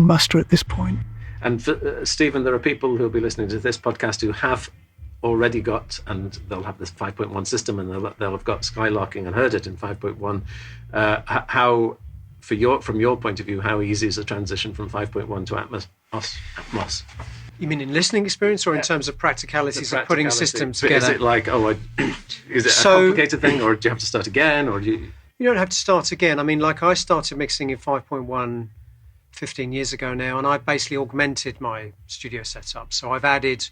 muster at this point. And for, Stephen, there are people who'll be listening to this podcast who have already got, and they'll have this 5.1 system, and they'll have got Skylarking and heard it in 5.1. How, from your point of view, how easy is the transition from 5.1 to Atmos? You mean in listening experience or in terms of practicalities of putting systems together? Is it like, is it a complicated thing, or do you have to start again, or do you... You don't have to start again. I mean, like I started mixing in 5.1 15 years ago now, and I basically augmented my studio setup. So I've added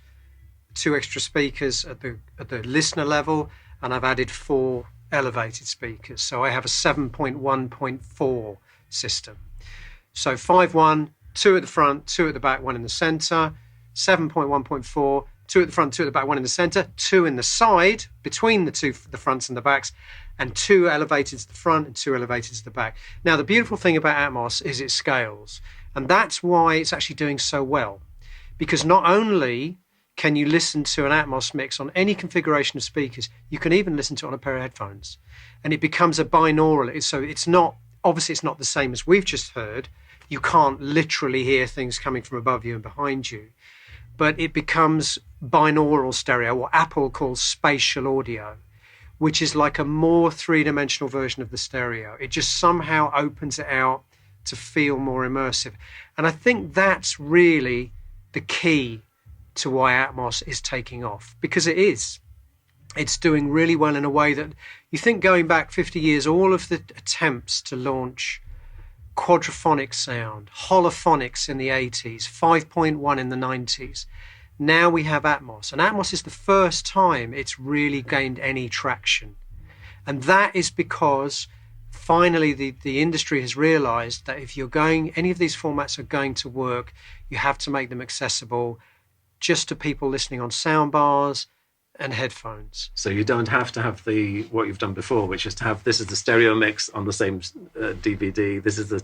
2 extra speakers at the listener level, and I've added 4 elevated speakers. So I have a 7.1.4 system. So 5.1, 2 at the front, 2 at the back, 1 in the center. 7.1.4, 2 at the front, 2 at the back, 1 in the center. 2 in the side, between the fronts and the backs, and 2 elevated to the front and 2 elevated to the back. Now, the beautiful thing about Atmos is it scales. And that's why it's actually doing so well. Because not only can you listen to an Atmos mix on any configuration of speakers, you can even listen to it on a pair of headphones. And it becomes a binaural. So it's not the same as we've just heard. You can't literally hear things coming from above you and behind you. But it becomes binaural stereo, what Apple calls spatial audio, which is like a more three-dimensional version of the stereo. It just somehow opens it out to feel more immersive. And I think that's really the key to why Atmos is taking off, because it is. It's doing really well in a way that you think going back 50 years, all of the attempts to launch quadraphonic sound, holophonics in the 80s, 5.1 in the 90s. Now we have Atmos. And Atmos is the first time it's really gained any traction. And that is because finally the industry has realized that if any of these formats are going to work, you have to make them accessible just to people listening on soundbars and headphones. So you don't have to have what you've done before, which is to have, this is the stereo mix on the same DVD, this is the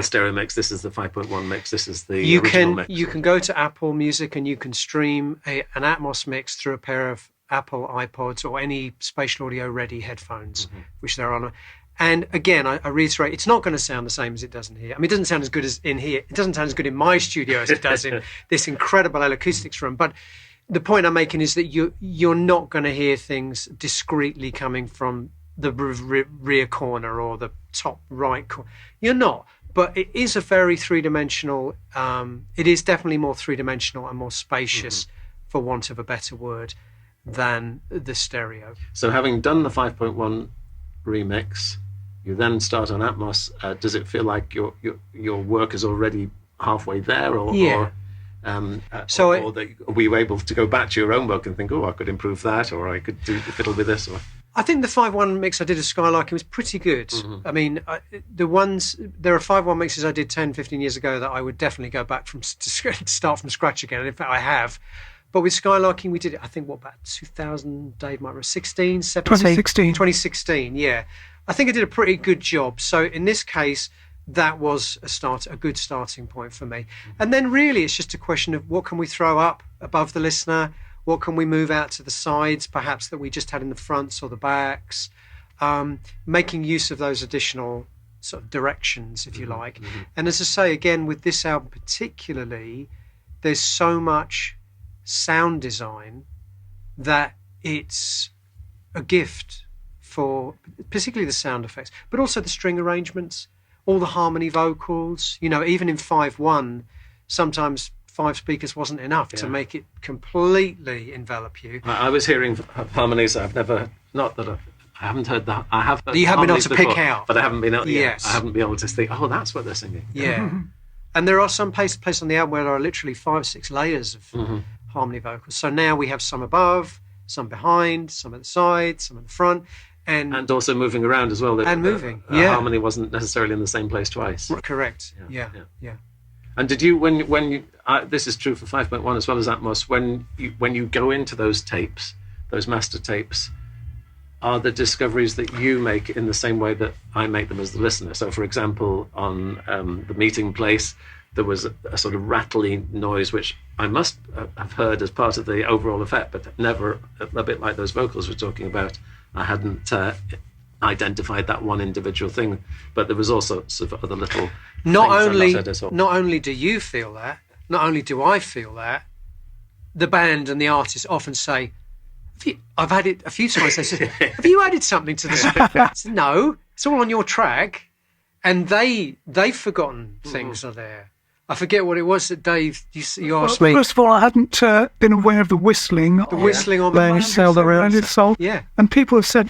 stereo mix, this is the 5.1 mix, this is the original mix. You can go to Apple Music and you can stream an Atmos mix through a pair of Apple iPods or any spatial audio ready headphones, which they're on. And again, I reiterate, it's not going to sound the same as it does in here. I mean, it doesn't sound as good as in here. It doesn't sound as good in my studio as it does in this incredible L-Acoustics room. But the point I'm making is that you're not going to hear things discreetly coming from the rear corner or the top right corner. You're not. But it is a very three-dimensional, it is definitely more three-dimensional and more spacious, for want of a better word, than the stereo. So having done the 5.1 remix, you then start on Atmos. Does it feel like your work is already halfway there, or were you able to go back to your own work and think, I could improve that, or I could fiddle with this? Or I think the 5.1 mix I did of Skylarking was pretty good. I mean, there are 5.1 mixes I did 10, 15 years ago that I would definitely go back to start from scratch again. And in fact, I have. But with Skylarking, we did it, I think, about 2000, Dave might remember, 16, 17? 2016, yeah. I think I did a pretty good job. So in this case, that was a good starting point for me. And then really it's just a question of what can we throw up above the listener? What can we move out to the sides, perhaps that we just had in the fronts or the backs? Making use of those additional sort of directions, if you like. And as I say, again, with this album particularly, there's so much sound design that it's a gift for particularly the sound effects, but also the string arrangements, all the harmony vocals. Even in 5.1, sometimes 5 speakers wasn't enough to make it completely envelop you. I was hearing harmonies I've never, not that I haven't heard that. I have heard you haven't been able to before, pick out, but I haven't been able. Yes. I haven't been able to think, that's what they're singing. Yeah. And there are some places on the album where there are literally 5 or 6 layers of harmony vocals. So now we have some above, some behind, some at the side, some at the front, and also moving around as well. Moving. Harmony wasn't necessarily in the same place twice. Correct. Yeah. And did you, when you, this is true for 5.1 as well as Atmos, when you go into those tapes, those master tapes, are the discoveries that you make in the same way that I make them as the listener? So, for example, on The Meeting Place, there was a sort of rattly noise, which I must have heard as part of the overall effect, but never, a bit like those vocals we're talking about, I hadn't identified that one individual thing. But there was also sort of other little Not only do you feel that, not only do I feel that, the band and the artist often say, I've had it a few times, they say, have you added something to this? I said, no, it's all on your track. And they've forgotten things are there. I forget what it was that Dave, you asked me. First of all, I hadn't been aware of the whistling. The whistling on the they sell around it sold. Yeah. And people have said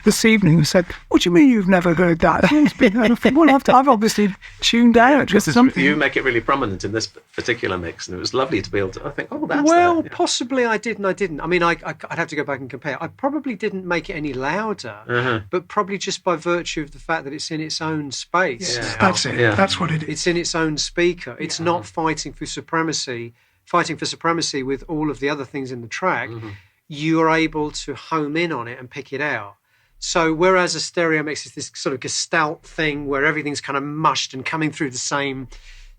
this evening, what do you mean you've never heard that? It's been well, I've obviously tuned out. You make it really prominent in this particular mix, and it was lovely to be able to, I think, oh, that's well, that. Yeah. Possibly I did and I didn't. I mean, I'd have to go back and compare. I probably didn't make it any louder, but probably just by virtue of the fact that it's in its own space. Yeah. That's it. Yeah. That's what it is. It's in its own speaker. It's not fighting for supremacy with all of the other things in the track. You're able to home in on it and pick it out. So whereas a stereo mix is this sort of gestalt thing where everything's kind of mushed and coming through the same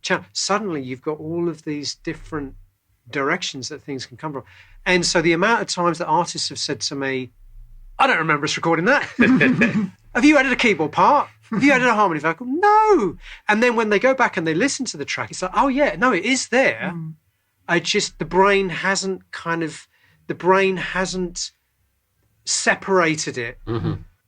channel, suddenly you've got all of these different directions that things can come from. And so the amount of times that artists have said to me, I don't remember us recording that. Have you added a keyboard part? Have you added a harmony vocal? No. And then when they go back and they listen to the track, it's like, oh yeah, no, it is there. The brain hasn't separated it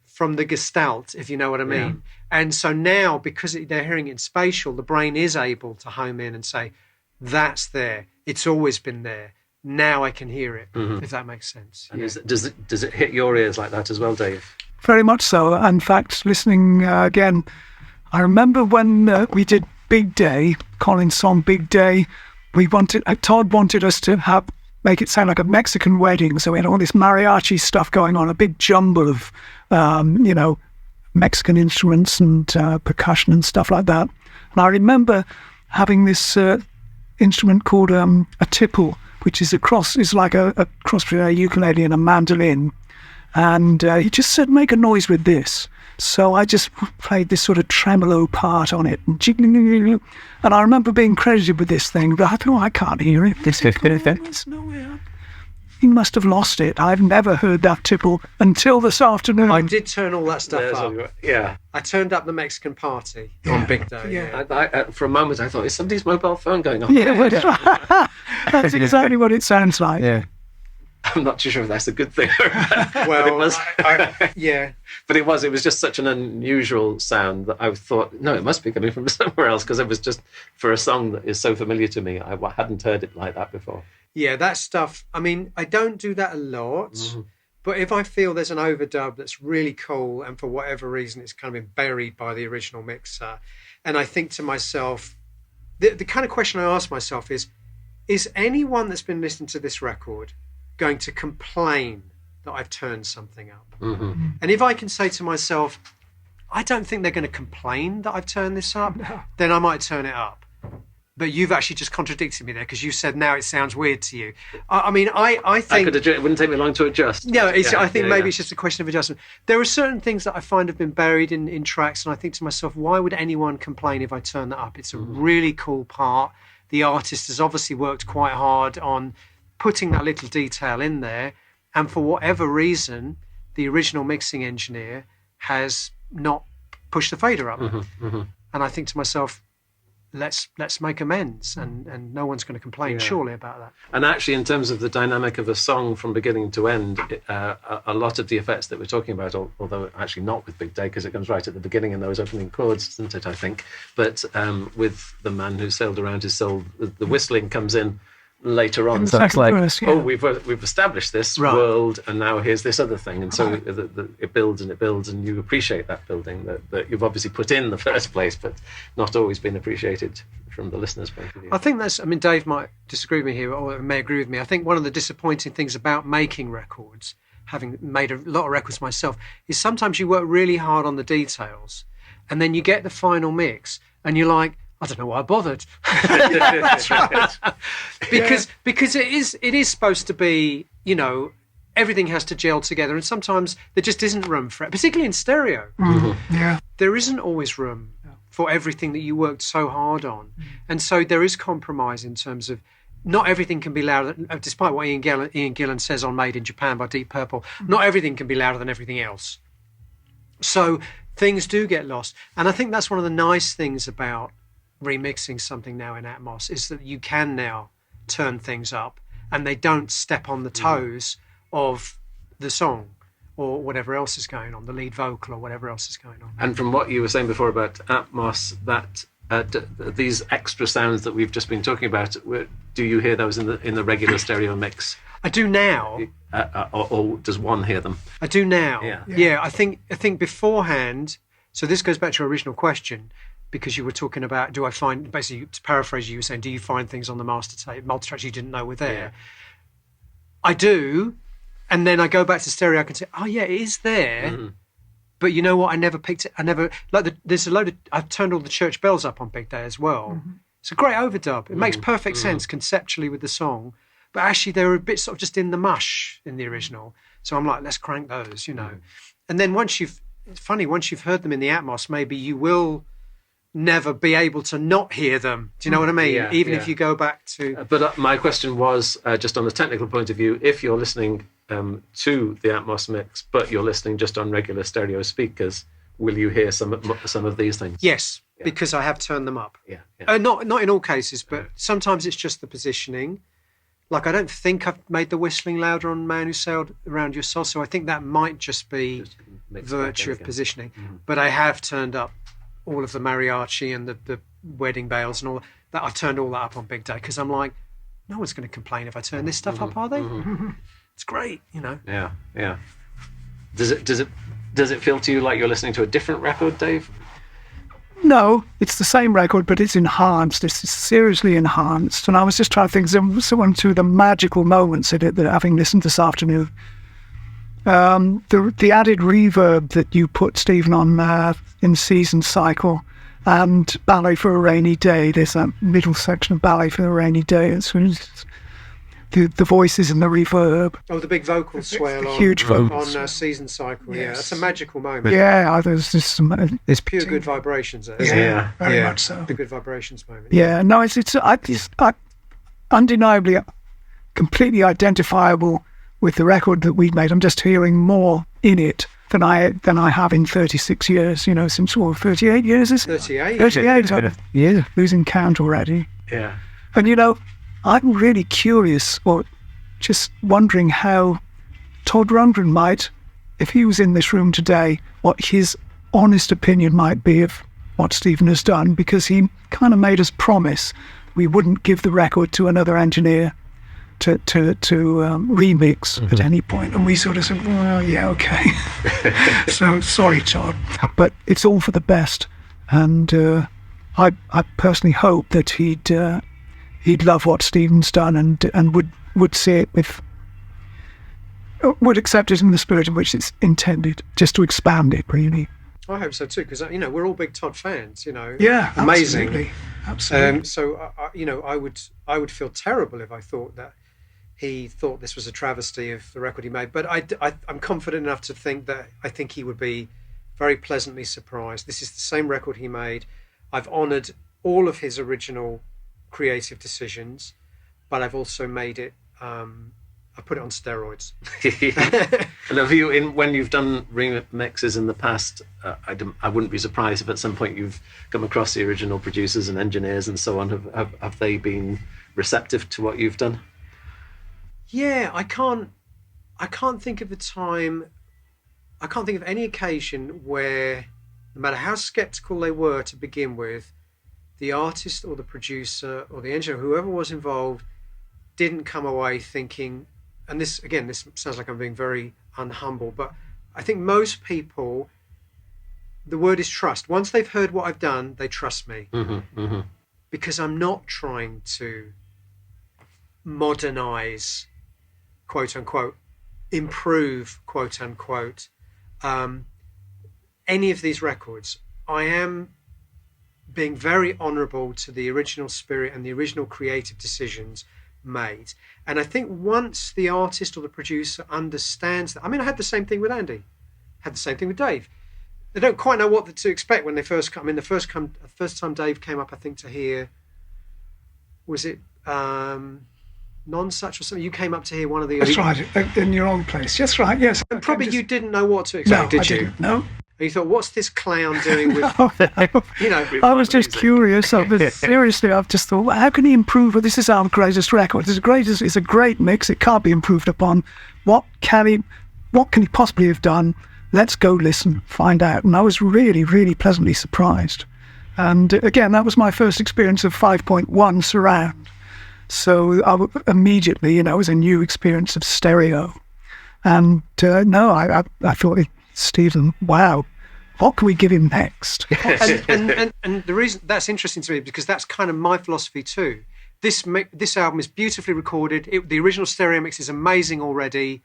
from the gestalt, if you know what I mean. Yeah. And so now, because they're hearing it in spatial, the brain is able to home in and say, that's there. It's always been there. Now I can hear it, if that makes sense. And does it hit your ears like that as well, Dave? Very much so. In fact, listening again, I remember when we did Big Day, Colin's song Big Day, Todd wanted us to make it sound like a Mexican wedding. So we had all this mariachi stuff going on, a big jumble of, Mexican instruments and percussion and stuff like that. And I remember having this instrument called a tipple, which is like a cross between a ukulele and a mandolin. And he just said, make a noise with this. So I just played this sort of tremolo part on it. And I remember being credited with this thing, but I thought, I can't hear it. There's no way. He must have lost it. I've never heard that tipple until this afternoon. I did turn all that stuff up. Yeah. I turned up the Mexican party on Big Day. Yeah. I, for a moment, I thought, is somebody's mobile phone going off? Yeah, that's exactly what it sounds like. Yeah. I'm not too sure if that's a good thing. Well, but it was. Yeah. But it was just such an unusual sound that I thought, no, it must be coming from somewhere else, because it was just, for a song that is so familiar to me, I hadn't heard it like that before. Yeah, that stuff, I mean, I don't do that a lot, but if I feel there's an overdub that's really cool and for whatever reason it's kind of been buried by the original mixer, and I think to myself, the kind of question I ask myself is anyone that's been listening to this record going to complain that I've turned something up? And if I can say to myself, I don't think they're going to complain that I've turned this up, then I might turn it up. But you've actually just contradicted me there, because you said now it sounds weird to you. I mean, I think... it wouldn't take me long to adjust. No, I think maybe it's just a question of adjustment. There are certain things that I find have been buried in tracks, and I think to myself, why would anyone complain if I turn that up? It's a really cool part. The artist has obviously worked quite hard on putting that little detail in there, and for whatever reason, the original mixing engineer has not pushed the fader up. And I think to myself, let's make amends, and no one's going to complain surely about that. And actually, in terms of the dynamic of a song from beginning to end, a lot of the effects that we're talking about, although actually not with Big Day, because it comes right at the beginning in those opening chords, doesn't it, I think? But with The Man Who Sailed Around His Soul, the whistling comes in later on. So it's like, we've established this world, and now here's this other thing. And so it builds and it builds, and you appreciate that building that you've obviously put in the first place, but not always been appreciated from the listener's point of view. I think Dave might disagree with me here, or may agree with me. I think one of the disappointing things about making records, having made a lot of records myself, is sometimes you work really hard on the details, and then you get the final mix, and you're like, I don't know why I bothered. That's right. Because it is supposed to be, everything has to gel together, and sometimes there just isn't room for it, particularly in stereo. Yeah. There isn't always room for everything that you worked so hard on. And so there is compromise in terms of not everything can be louder, despite what Ian Gillan says on Made in Japan by Deep Purple, not everything can be louder than everything else. So things do get lost. And I think that's one of the nice things about remixing something now in Atmos, is that you can now turn things up and they don't step on the toes of the song or whatever else is going on, the lead vocal or whatever else is going on. And from what you were saying before about Atmos, that these extra sounds that we've just been talking about, do you hear those in the regular stereo mix? I do now. Or does one hear them? I do now. Yeah. I think beforehand. So this goes back to your original question, because you were talking about, do I find, basically to paraphrase you were saying, do you find things on the master tape, multi-tracks you didn't know were there? Yeah. I do, and then I go back to stereo. I can say, oh yeah, it is there. Mm-hmm. But you know what? I never picked it. There's a load of. I've turned all the church bells up on Big Day as well. Mm-hmm. It's a great overdub. It makes perfect sense conceptually with the song, but actually they were a bit sort of just in the mush in the original. So I'm like, let's crank those, And then once you've heard them in the Atmos, maybe you will never be able to not hear them. Do you know what I mean? Yeah, Even if you go back to. But my question was just on the technical point of view: if you're listening to the Atmos mix, but you're listening just on regular stereo speakers, will you hear some of these things? Yes, because I have turned them up. Not in all cases, but sometimes it's just the positioning. Like, I don't think I've made the whistling louder on Man Who Sailed Around Your Soul, so I think that might just be virtue of positioning. Mm-hmm. But I have turned up all of the mariachi and the wedding bells and all that. I've turned all that up on Big Day because I'm like, no one's going to complain if I turn this stuff up, are they? Mm-hmm. It's great, Yeah. Does it feel to you like you're listening to a different record, Dave? No, it's the same record, but it's enhanced. It's seriously enhanced. And I was just trying to think someone to the magical moments in it that having listened this afternoon. The added reverb that you put, Stephen, on in Season Cycle and Ballet for a Rainy Day. There's that middle section of Ballet for a Rainy Day. It's the voices and the reverb. Oh, the big vocal swell on Season Cycle. Yes. Yeah, that's a magical moment. Yeah, there's pure good vibrations there. Yeah, very much so. The good vibrations moment. Yeah, no, it's undeniably completely identifiable with the record that we made. I'm just hearing more in it than I have in 36 years. Since 38 years is 38. 38. Yeah, losing count already. Yeah, and I'm really curious, or just wondering how Todd Rundgren might, if he was in this room today, what his honest opinion might be of what Stephen has done, because he kind of made us promise we wouldn't give the record to another engineer to remix at any point. And we sort of said, well, yeah, okay. So sorry, Todd. But it's all for the best. And I personally hope that he'd love what Stephen's done and would see it would accept it in the spirit in which it's intended, just to expand it, really. I hope so too, because we're all big Todd fans. Yeah, amazing, absolutely. So I would feel terrible if I thought that he thought this was a travesty of the record he made. But I'm confident enough to think that I think he would be very pleasantly surprised. This is the same record he made. I've honoured all of his original creative decisions, but I've also made it. I put it on steroids. And have you, when you've done remixes in the past, I wouldn't be surprised if at some point you've come across the original producers and engineers and so on. Have they been receptive to what you've done? Yeah, I can't think of a time. I can't think of any occasion where, no matter how skeptical they were to begin with, the artist or the producer or the engineer, whoever was involved, didn't come away thinking, and this sounds like I'm being very unhumble, but I think most people, the word is trust. Once they've heard what I've done, they trust me. Mm-hmm, mm-hmm. Because I'm not trying to modernize, quote unquote, improve, quote unquote, any of these records. I am being very honourable to the original spirit and the original creative decisions made. And I think once the artist or the producer understands that, I had the same thing with Andy, had the same thing with Dave. They don't quite know what to expect when they first come. The first time Dave came up, I think, to hear, was it Non-Such or something? You came up to hear one of the... That's right, in your own place. That's right, yes. And probably you didn't know what to expect, did you? No. And you thought, what's this clown doing with... I was just curious. Seriously, I've just thought, well, how can he improve? Well, this is our greatest record. It's a great mix. It can't be improved upon. What can he possibly have done? Let's go listen, find out. And I was really, really pleasantly surprised. And again, that was my first experience of 5.1 surround. So immediately, it was a new experience of stereo. And I thought, Stephen, wow, what can we give him next? and the reason that's interesting to me, because that's kind of my philosophy too. This album is beautifully recorded. The original stereo mix is amazing already.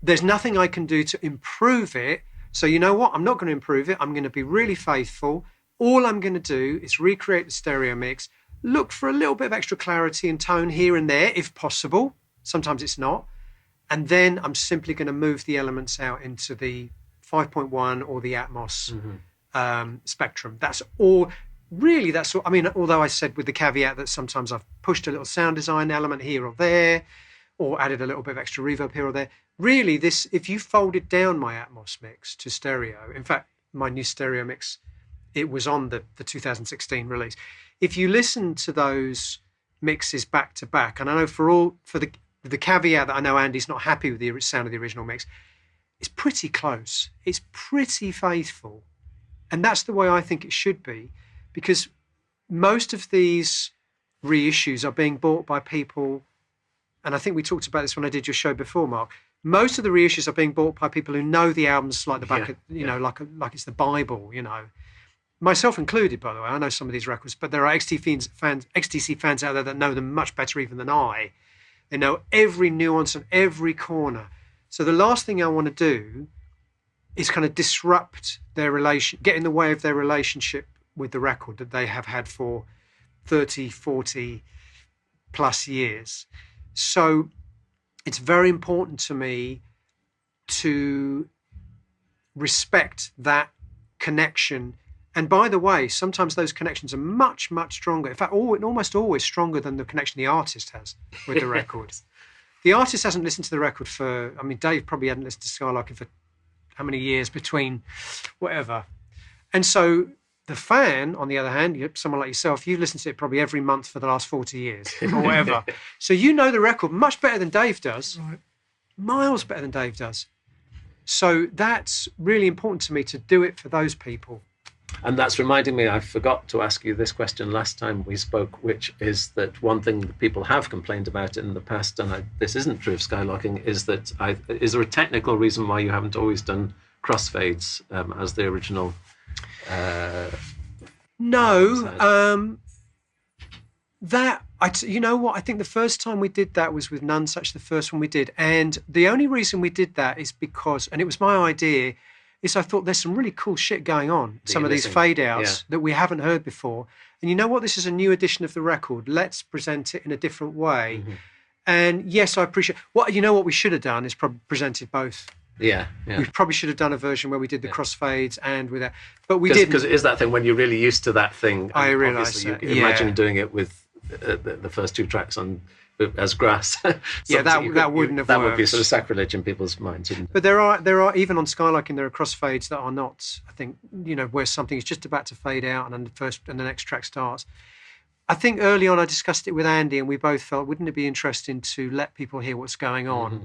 There's nothing I can do to improve it. So you know what? I'm not going to improve it. I'm going to be really faithful. All I'm going to do is recreate the stereo mix, look for a little bit of extra clarity and tone here and there, if possible. Sometimes it's not. And then I'm simply going to move the elements out into the 5.1 or the Atmos spectrum. That's all. Really, that's all. I mean, although I said with the caveat that sometimes I've pushed a little sound design element here or there, or added a little bit of extra reverb here or there. Really, if you folded down my Atmos mix to stereo, in fact, my new stereo mix, it was on the 2016 release. If you listen to those mixes back to back, and I know for the caveat that I know Andy's not happy with the sound of the original mix, it's pretty close. It's pretty faithful. And that's the way I think it should be, because most of these reissues are being bought by people, and I think we talked about this when I did your show before, Mark. Most of the reissues are being bought by people who know the albums like the back of, like it's the Bible, Myself included, by the way. I know some of these records, but there are XTC fans out there that know them much better even than I. They know every nuance and every corner. So the last thing I want to do is kind of disrupt their get in the way of their relationship with the record that they have had for 30, 40 plus years. So it's very important to me to respect that connection. And by the way, sometimes those connections are much, much stronger. In fact, almost always stronger than the connection the artist has with the record. The artist hasn't listened to the record Dave probably hadn't listened to Skylarking for how many years between whatever. And so the fan, on the other hand, someone like yourself, you've listened to it probably every month for the last 40 years or whatever. So you know the record much better than Dave does, right. Miles better than Dave does. So that's really important to me to do it for those people. And that's reminding me, I forgot to ask you this question last time we spoke, which is that one thing that people have complained about in the past, and this isn't true of Skylarking, is that is there a technical reason why you haven't always done crossfades as the original? No. You know what? I think the first time we did that was with None Such, the first one we did. And the only reason we did that is because, and it was my idea, is I thought there's some really cool shit going on. Some of these fade outs that we haven't heard before. And you know what? This is a new edition of the record. Let's present it in a different way. Mm-hmm. And yes, I appreciate what we should have done is probably presented both. Yeah. We probably should have done a version where we did the crossfades and with that, but we didn't. Because it is that thing when you're really used to that thing. I realise that. Imagine doing it with the first two tracks on as grass. That wouldn't have worked. That would be sort of sacrilege in people's minds, wouldn't it? But there are even on Skylarking there are crossfades that are not. I think where something is just about to fade out and then the next track starts. I think early on I discussed it with Andy and we both felt, wouldn't it be interesting to let people hear what's going on? Mm-hmm.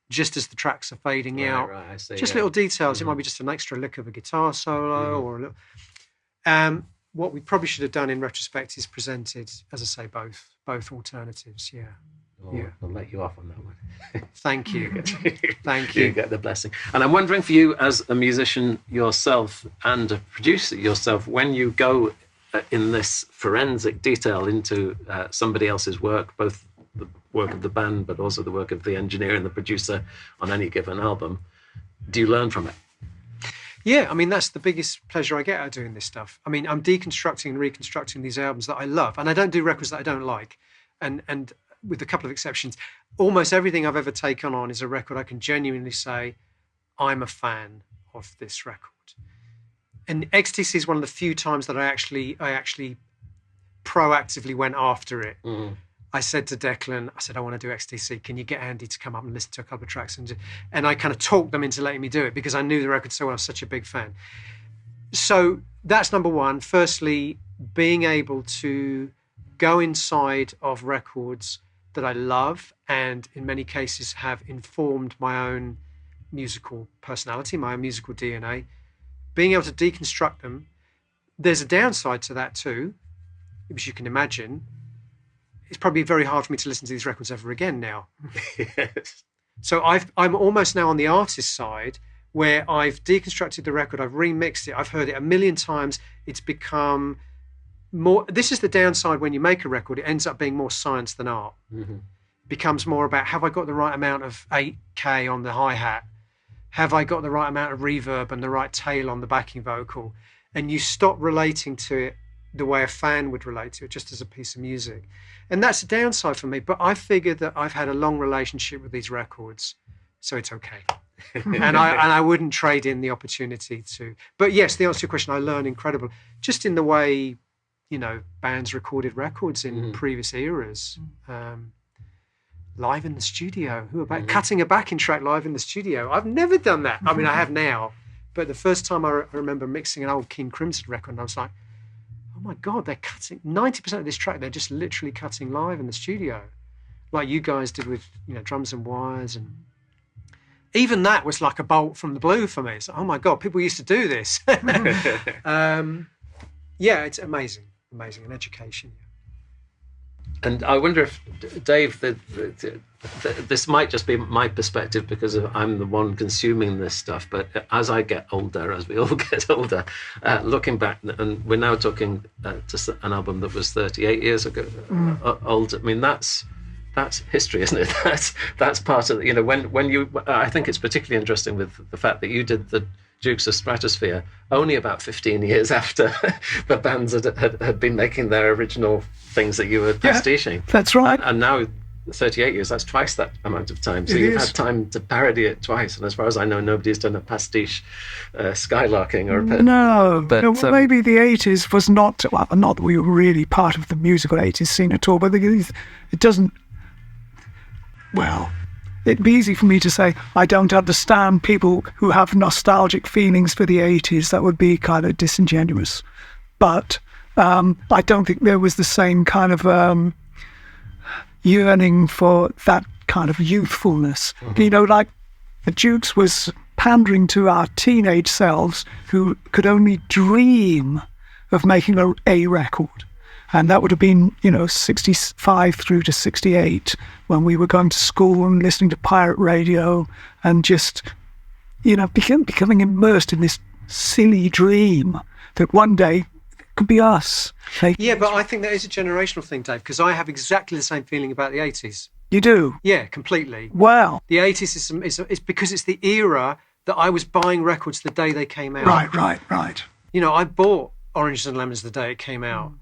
Just as the tracks are fading out, right, I see, just little details. Mm-hmm. It might be just an extra lick of a guitar solo or a little. What we probably should have done in retrospect is presented, as I say, both alternatives. Yeah. I'll let you off on that one. Thank you. Thank you. You get the blessing. And I'm wondering for you, as a musician yourself and a producer yourself, when you go in this forensic detail into somebody else's work, both the work of the band, but also the work of the engineer and the producer on any given album, do you learn from it? Yeah, that's the biggest pleasure I get out of doing this stuff. I'm deconstructing and reconstructing these albums that I love, and I don't do records that I don't like. And with a couple of exceptions, almost everything I've ever taken on is a record I can genuinely say, I'm a fan of this record. And XTC is one of the few times that I actually proactively went after it. Mm-hmm. I said to Declan, I want to do XTC. Can you get Andy to come up and listen to a couple of tracks? And I kind of talked them into letting me do it because I knew the record so well. I was such a big fan. So that's number one. Firstly, being able to go inside of records that I love and in many cases have informed my own musical personality, my own musical DNA, being able to deconstruct them, there's a downside to that too, which you can imagine. It's probably very hard for me to listen to these records ever again now. Yes. So I'm almost now on the artist side, where I've deconstructed the record, I've remixed it, I've heard it a million times. It's become more. This is the downside when you make a record; it ends up being more science than art. Mm-hmm. It becomes more about, have I got the right amount of 8K on the hi-hat? Have I got the right amount of reverb and the right tail on the backing vocal? And you stop relating to it the way a fan would relate to it, just as a piece of music. And that's a downside for me. But I figured that I've had a long relationship with these records, so it's okay. and I wouldn't trade in the opportunity to. But yes, the answer to your question, I learned incredible, just in the way, bands recorded records in previous eras. Live in the studio. Who about cutting a backing track live in the studio? I've never done that. I mean, I have now, but the first time I remember mixing an old King Crimson record, and I was like, oh my God, they're cutting 90% of this track. They're just literally cutting live in the studio, like you guys did with drums and wires, and even that was like a bolt from the blue for me. It's like, oh my God, people used to do this. Yeah, it's amazing, an education. And I wonder if, Dave, this might just be my perspective because I'm the one consuming this stuff, but as I get older, as we all get older, looking back, and we're now talking to an album that was 38 years ago old. I mean, that's history, isn't it? That's part of, when you, I think it's particularly interesting with the fact that you did the Dukes of Stratosphere only about 15 years after the bands had been making their original things that you were pastiching. That's right. And now 38 years, that's twice that amount of time. So you've had time to parody it twice. And as far as I know, nobody's done a pastiche Skylarking or a... No, maybe the 80s was not that we were really part of the musical 80s scene at all, but it doesn't... Well... It'd be easy for me to say, I don't understand people who have nostalgic feelings for the 80s. That would be kind of disingenuous. But I don't think there was the same kind of yearning for that kind of youthfulness. Mm-hmm. Like the Dukes was pandering to our teenage selves who could only dream of making a record. And that would have been, 65 through to 68 when we were going to school and listening to pirate radio and just, becoming immersed in this silly dream that one day it could be us. Yeah, but I think that is a generational thing, Dave, because I have exactly the same feeling about the 80s. You do? Yeah, completely. Wow. The 80s is because it's the era that I was buying records the day they came out. Right. I bought Oranges and Lemons the day it came out.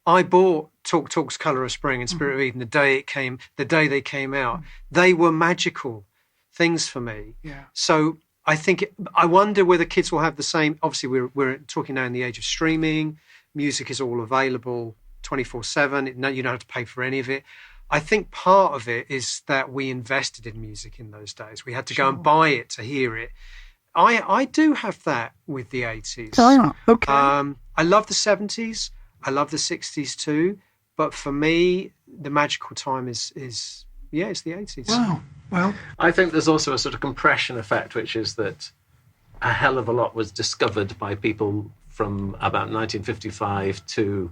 I bought Talk Talk's Colour of Spring and Spirit of Eden the day they came out. They were magical things for me. Yeah. So I wonder whether kids will have the same. Obviously, we're talking now in the age of streaming. Music is all available 24/7. You don't have to pay for any of it. I think part of it is that we invested in music in those days. We had to go and buy it to hear it. I do have that with the 80s. Oh, yeah. Okay. I love the 70s. I love the 60s too, but for me, the magical time is it's the 80s. Wow. Well, I think there's also a sort of compression effect, which is that a hell of a lot was discovered by people from about 1955 to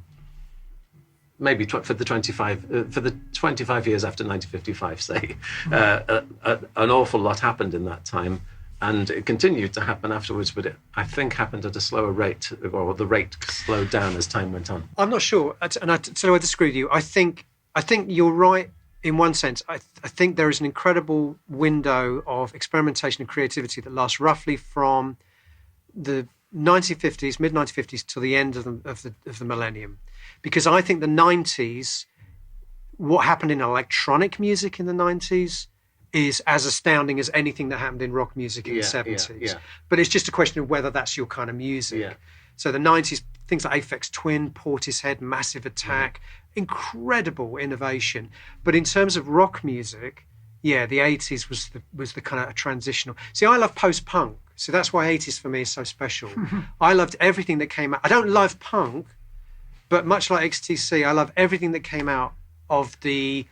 maybe for the 25 years after 1955, say. An awful lot happened in that time. And it continued to happen afterwards, but it, I think, happened at a slower rate, or the rate slowed down as time went on. I'm not sure, and so I disagree with you. I think you're right in one sense. I think there is an incredible window of experimentation and creativity that lasts roughly from the 1950s, mid 1950s, till the end of the millennium, because I think the 90s, what happened in electronic music in the 90s. Is as astounding as anything that happened in rock music in the 70s. Yeah. But it's just a question of whether that's your kind of music. Yeah. So the 90s, things like Aphex Twin, Portishead, Massive Attack, incredible innovation. But in terms of rock music, the 80s was the kind of a transitional. See, I love post-punk. So that's why 80s for me is so special. I loved everything that came out. I don't love punk, but much like XTC, I love everything that came out of the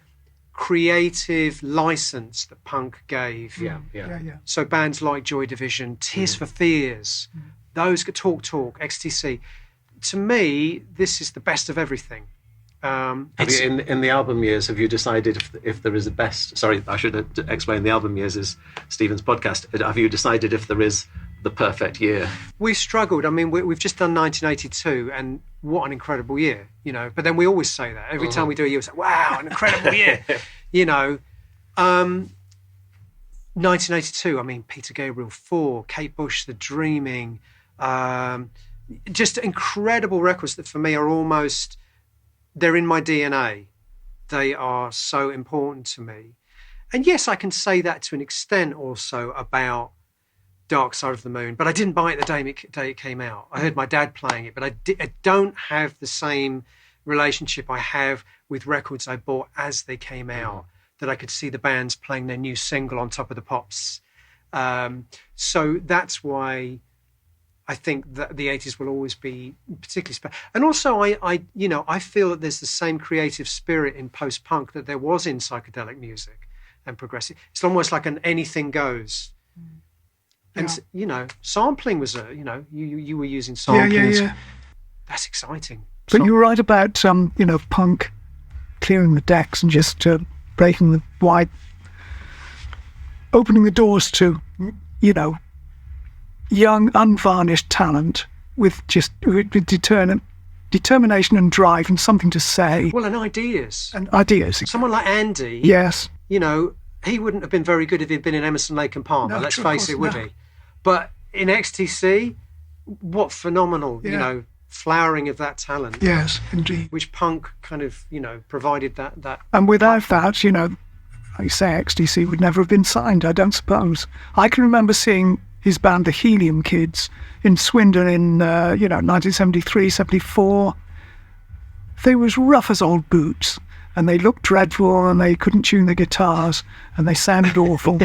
creative license that punk gave. Yeah. So bands like Joy Division, Tears for Fears, those Talk, XTC, to me, this is the best of everything. In the album years, have you decided if there is a best? Sorry, I should explain. The album years is Stephen's podcast. Have you decided if there is the perfect year? We struggled. I mean, we've just done 1982, and what an incredible year, you know. But then we always say that every time we do a year, we say, "Wow, an incredible year," you know. 1982. I mean, Peter Gabriel 4, Kate Bush, The Dreaming, just incredible records that for me are almost. They're in my DNA. They are so important to me. And yes, I can say that to an extent also about Dark Side of the Moon, but I didn't buy it the day it came out. I heard my dad playing it, but I don't have the same relationship I have with records I bought as they came out, that I could see the bands playing their new single on Top of the Pops. So that's why I think that the 80s will always be particularly special. And also, I feel that there's the same creative spirit in post-punk that there was in psychedelic music and progressive. It's almost like an anything goes. And, you know, sampling was you were using sampling. Yeah. That's exciting. But you're right about, punk clearing the decks and just breaking the opening the doors to, young, unvarnished talent with determination and drive and something to say. Well, and ideas. Someone like Andy. Yes. You know, he wouldn't have been very good if he'd been in Emerson, Lake and Palmer. No, let's face it, would he? But in XTC, what phenomenal, flowering of that talent. Yes, indeed. Which punk kind of, provided that. And without that, I say XTC would never have been signed, I don't suppose. I can remember seeing his band, the Helium Kids, in Swindon in, 1973, 74. They were as rough as old boots, and they looked dreadful, and they couldn't tune the guitars, and they sounded awful.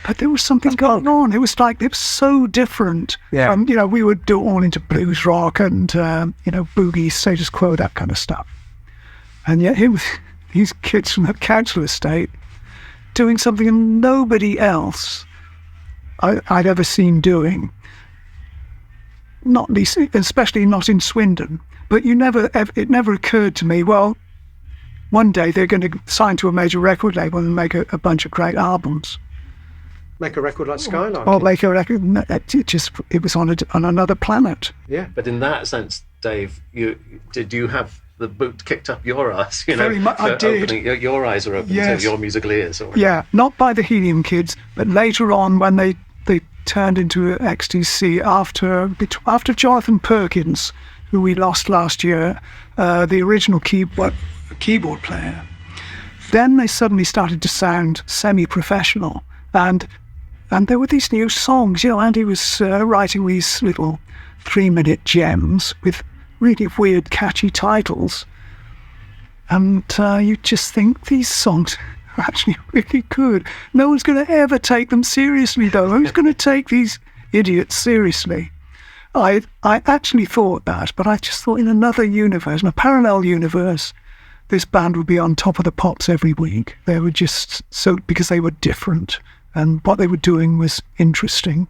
But there was something going on. It was so different. Yeah. We would do it all into blues rock and, boogie, status quo, that kind of stuff. And yet these kids from the council estate doing something nobody else I'd ever seen doing, especially not in Swindon. But it never occurred to me, well, one day they're going to sign to a major record label and make a bunch of great albums. Make a record like Skylarking. Or make a record, it was on another planet. Yeah, but in that sense, Dave, did you have the boot kicked up your ass? Very much, I did. Your eyes are open to your musical ears. Yeah, not by the Helium Kids, but later on when they turned into XTC after Jonathan Perkins, who we lost last year, the original keyboard player. Then they suddenly started to sound semi-professional, and there were these new songs. Andy was writing these little 3-minute gems with really weird, catchy titles, and you just think these songs are actually really good. No one's going to ever take them seriously, though. Who's going to take these idiots seriously? I actually thought that, but I just thought in another universe, in a parallel universe, this band would be on Top of the Pops every week. They were just because they were different, and what they were doing was interesting.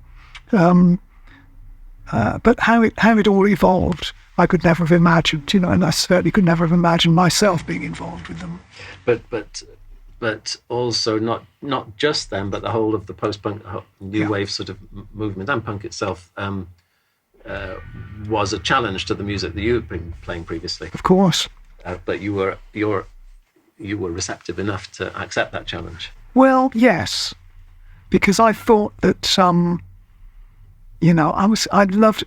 But how it all evolved, I could never have imagined, and I certainly could never have imagined myself being involved with them. But also not just them, but the whole of the post-punk new wave sort of movement, and punk itself was a challenge to the music that you've been playing previously. Of course. But you were receptive enough to accept that challenge. Well, yes, because I thought that I loved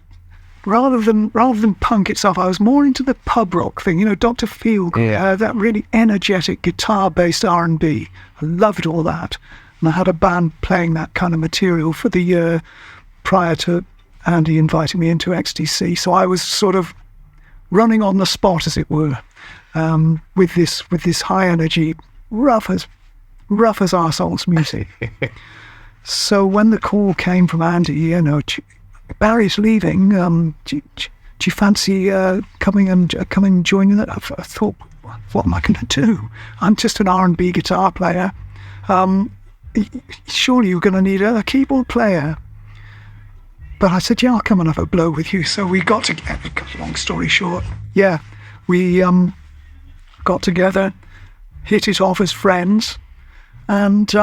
rather than punk itself. I was more into the pub rock thing. Dr. Feelgood, that really energetic guitar-based R&B. I loved all that, and I had a band playing that kind of material for the year prior to Andy inviting me into XTC. So I was sort of running on the spot, as it were. With this high energy, rough as arseholes music. So when the call came from Andy, Barry's leaving. Do you fancy coming and joining that? I thought, what am I going to do? I'm just an R&B guitar player. Surely you're going to need a keyboard player. But I said, yeah, I'll come and have a blow with you. So we got together, long story short. Yeah, we got together, hit it off as friends. And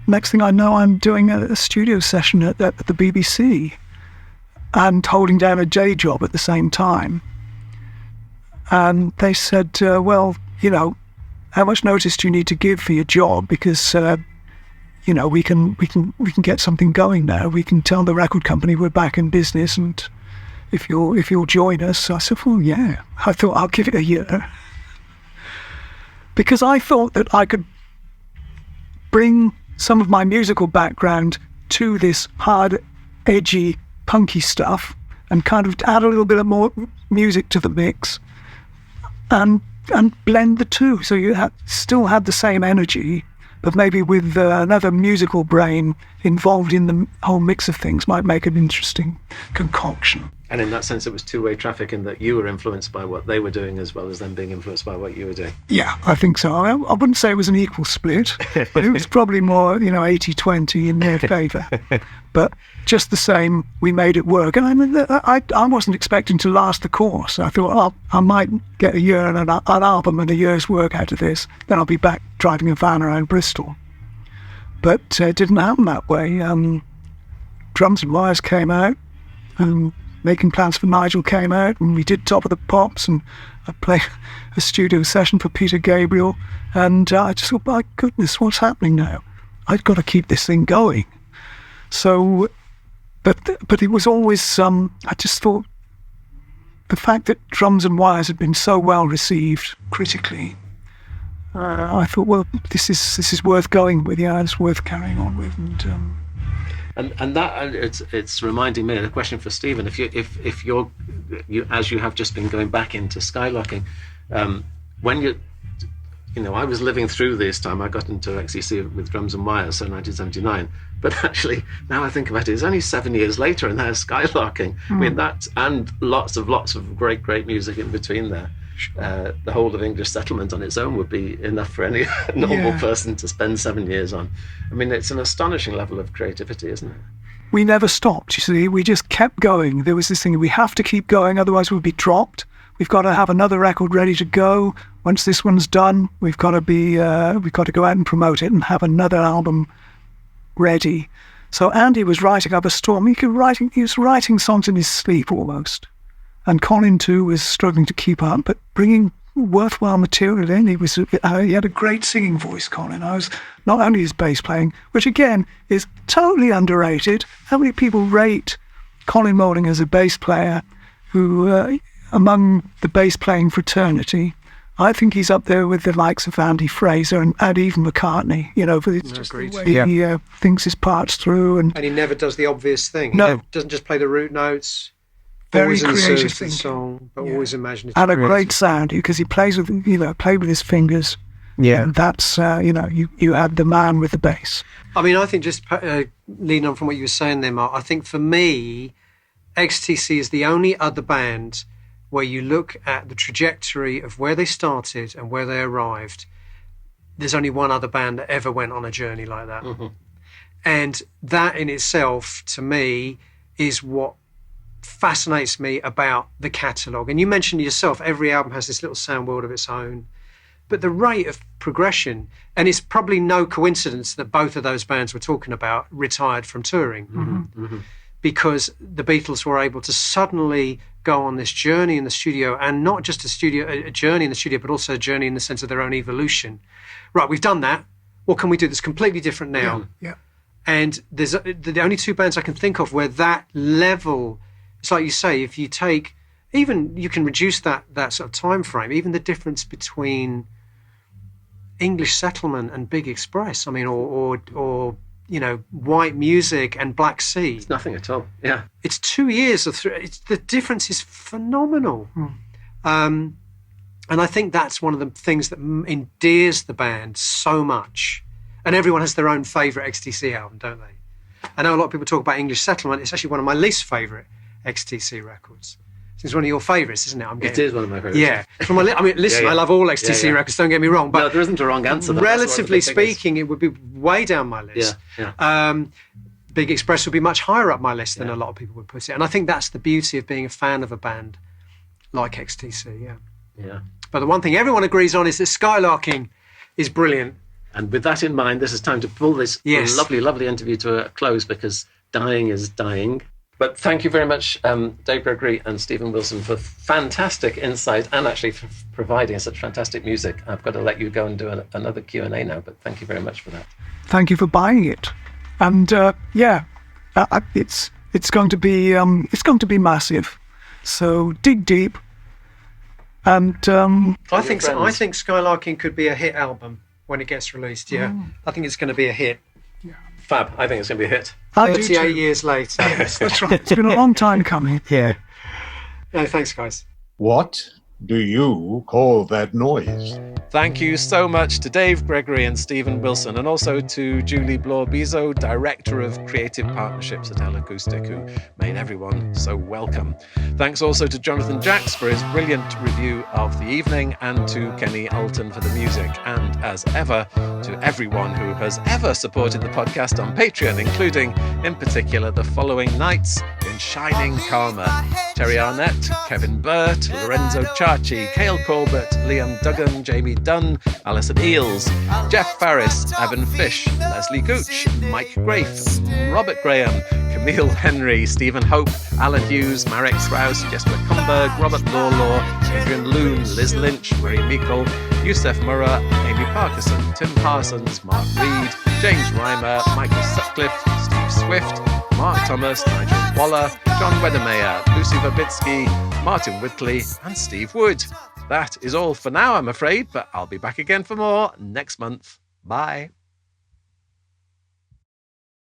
next thing I know, I'm doing a studio session at the BBC and holding down a day job at the same time. And they said, well, you know, how much notice do you need to give for your job? Because, you know, we can get something going now. We can tell the record company we're back in business, and if you'll join us. So I said, well, yeah. I thought I'll give it a year. Because I thought that I could bring some of my musical background to this hard, edgy, punky stuff and kind of add a little bit of more music to the mix and blend the two. So you still had the same energy, but maybe with another musical brain involved in the whole mix of things might make an interesting concoction. And in that sense, it was two-way traffic in that you were influenced by what they were doing as well as them being influenced by what you were doing. Yeah, I think so. I wouldn't say it was an equal split. It was probably more, 80-20 in their favour. But just the same, we made it work. And I mean, I wasn't expecting to last the course. I thought, I might get a year and an album and a year's work out of this. Then I'll be back driving a van around Bristol. But it didn't happen that way. Drums and Wires came out, and Making Plans for Nigel came out, and we did Top of the Pops, and I played a studio session for Peter Gabriel, and I just thought, my goodness, what's happening now? I've got to keep this thing going. So, but it was always, I just thought, the fact that Drums and Wires had been so well received critically, I thought, well, this is worth going with, it's worth carrying on with, And that it's reminding me of a question for Stephen. If you're as you have just been going back into Skylarking, when I was living through this time. I got into XTC with Drums and Wires, so 1979. But actually, now I think about it, it's only 7 years later, and there's Skylarking. I mean, that and lots of great music in between there. The whole of English Settlement on its own would be enough for any normal person to spend 7 years on. I mean, it's an astonishing level of creativity, isn't it? We never stopped, you see. We just kept going. There was this thing, we have to keep going, otherwise we'll be dropped. We've got to have another record ready to go. Once this one's done, we've got to go out and promote it and have another album ready. So Andy was writing up a storm. He was writing songs in his sleep almost. And Colin, too, was struggling to keep up, but bringing worthwhile material in. He had a great singing voice, Colin. I was not only his bass playing, which again is totally underrated. How many people rate Colin Moulding as a bass player who, among the bass playing fraternity, I think he's up there with the likes of Andy Fraser and even McCartney, for just the way he thinks his parts through. And he never does the obvious thing. No. He doesn't just play the root notes. Very always creative the song, but always imaginative. And a great sound, because he plays with, played with his fingers. Yeah. And that's, you had the man with the bass. I mean, I think just leading on from what you were saying there, Mark, I think for me, XTC is the only other band where you look at the trajectory of where they started and where they arrived. There's only one other band that ever went on a journey like that. Mm-hmm. And that in itself, to me, is what fascinates me about the catalogue. And you mentioned yourself, every album has this little sound world of its own. But the rate of progression, and it's probably no coincidence that both of those bands we're talking about retired from touring. Mm-hmm. Mm-hmm. Because the Beatles were able to suddenly go on this journey in the studio, and not just a journey in the studio, but also a journey in the sense of their own evolution. Right, we've done that. What can we do that's completely different now? Yeah. And there's the only two bands I can think of where that level, it's like you say, if you take, even you can reduce that sort of time frame, even the difference between English Settlement and Big Express, I mean, or White Music and Black Sea. It's nothing at all. Yeah. It's 2 years the difference is phenomenal. And I think that's one of the things that endears the band so much. And everyone has their own favourite XTC album, don't they? I know a lot of people talk about English Settlement. It's actually one of my least favourite XTC records. It's one of your favourites, isn't it? It is one of my favourites. Yeah. I love all XTC records, don't get me wrong. But no, there isn't a wrong answer. Relatively speaking, it would be way down my list. Yeah. Big Express would be much higher up my list than a lot of people would put it. And I think that's the beauty of being a fan of a band like XTC, Yeah. But the one thing everyone agrees on is that Skylarking is brilliant. And with that in mind, this is time to pull this lovely, lovely interview to a close because dying is dying. But thank you very much, Dave Gregory and Stephen Wilson, for fantastic insight and actually for providing such fantastic music. I've got to let you go and do another Q&A now, but thank you very much for that. Thank you for buying it. And it's going to be massive. So dig deep. And I think Skylarking could be a hit album when it gets released. Yeah, I think it's going to be a hit. Yeah. Fab. I think it's going to be a hit. 38 years later. Yes, that's right. It's been a long time coming. Yeah. No, thanks, guys. What do you call that noise? Thank you so much to Dave Gregory and Stephen Wilson, and also to Julie Blore-Bizo, Director of Creative Partnerships at L-Acoustic, who made everyone so welcome. Thanks also to Jonathan Jacques for his brilliant review of the evening, and to Kenny Alton for the music, and as ever, to everyone who has ever supported the podcast on Patreon, including, in particular, the following Knights in Shining Karma: Terry Arnett, Kevin Burt, Lorenzo Ciacci, Cale Corbett, Liam Duggan, Jamie Dunn, Alison Eels, Jeff Farris, Evan Fish, Leslie Gooch, Mike Grafe, Robert Graham, Camille Henry, Stephen Hope, Alan Hughes, Marek Strauss, Jesper Kumberg, Robert Lawlaw, Adrian Loon, Liz Lynch, Marie Meikle, Youssef Murrah, Amy Parkinson, Tim Parsons, Mark Reed, James Reimer, Michael Sutcliffe, Steve Swift, Mark Thomas, Nigel Waller, John Weddermeyer, Lucy Verbitsky, Martin Whitley, and Steve Wood. That is all for now, I'm afraid, but I'll be back again for more next month. Bye.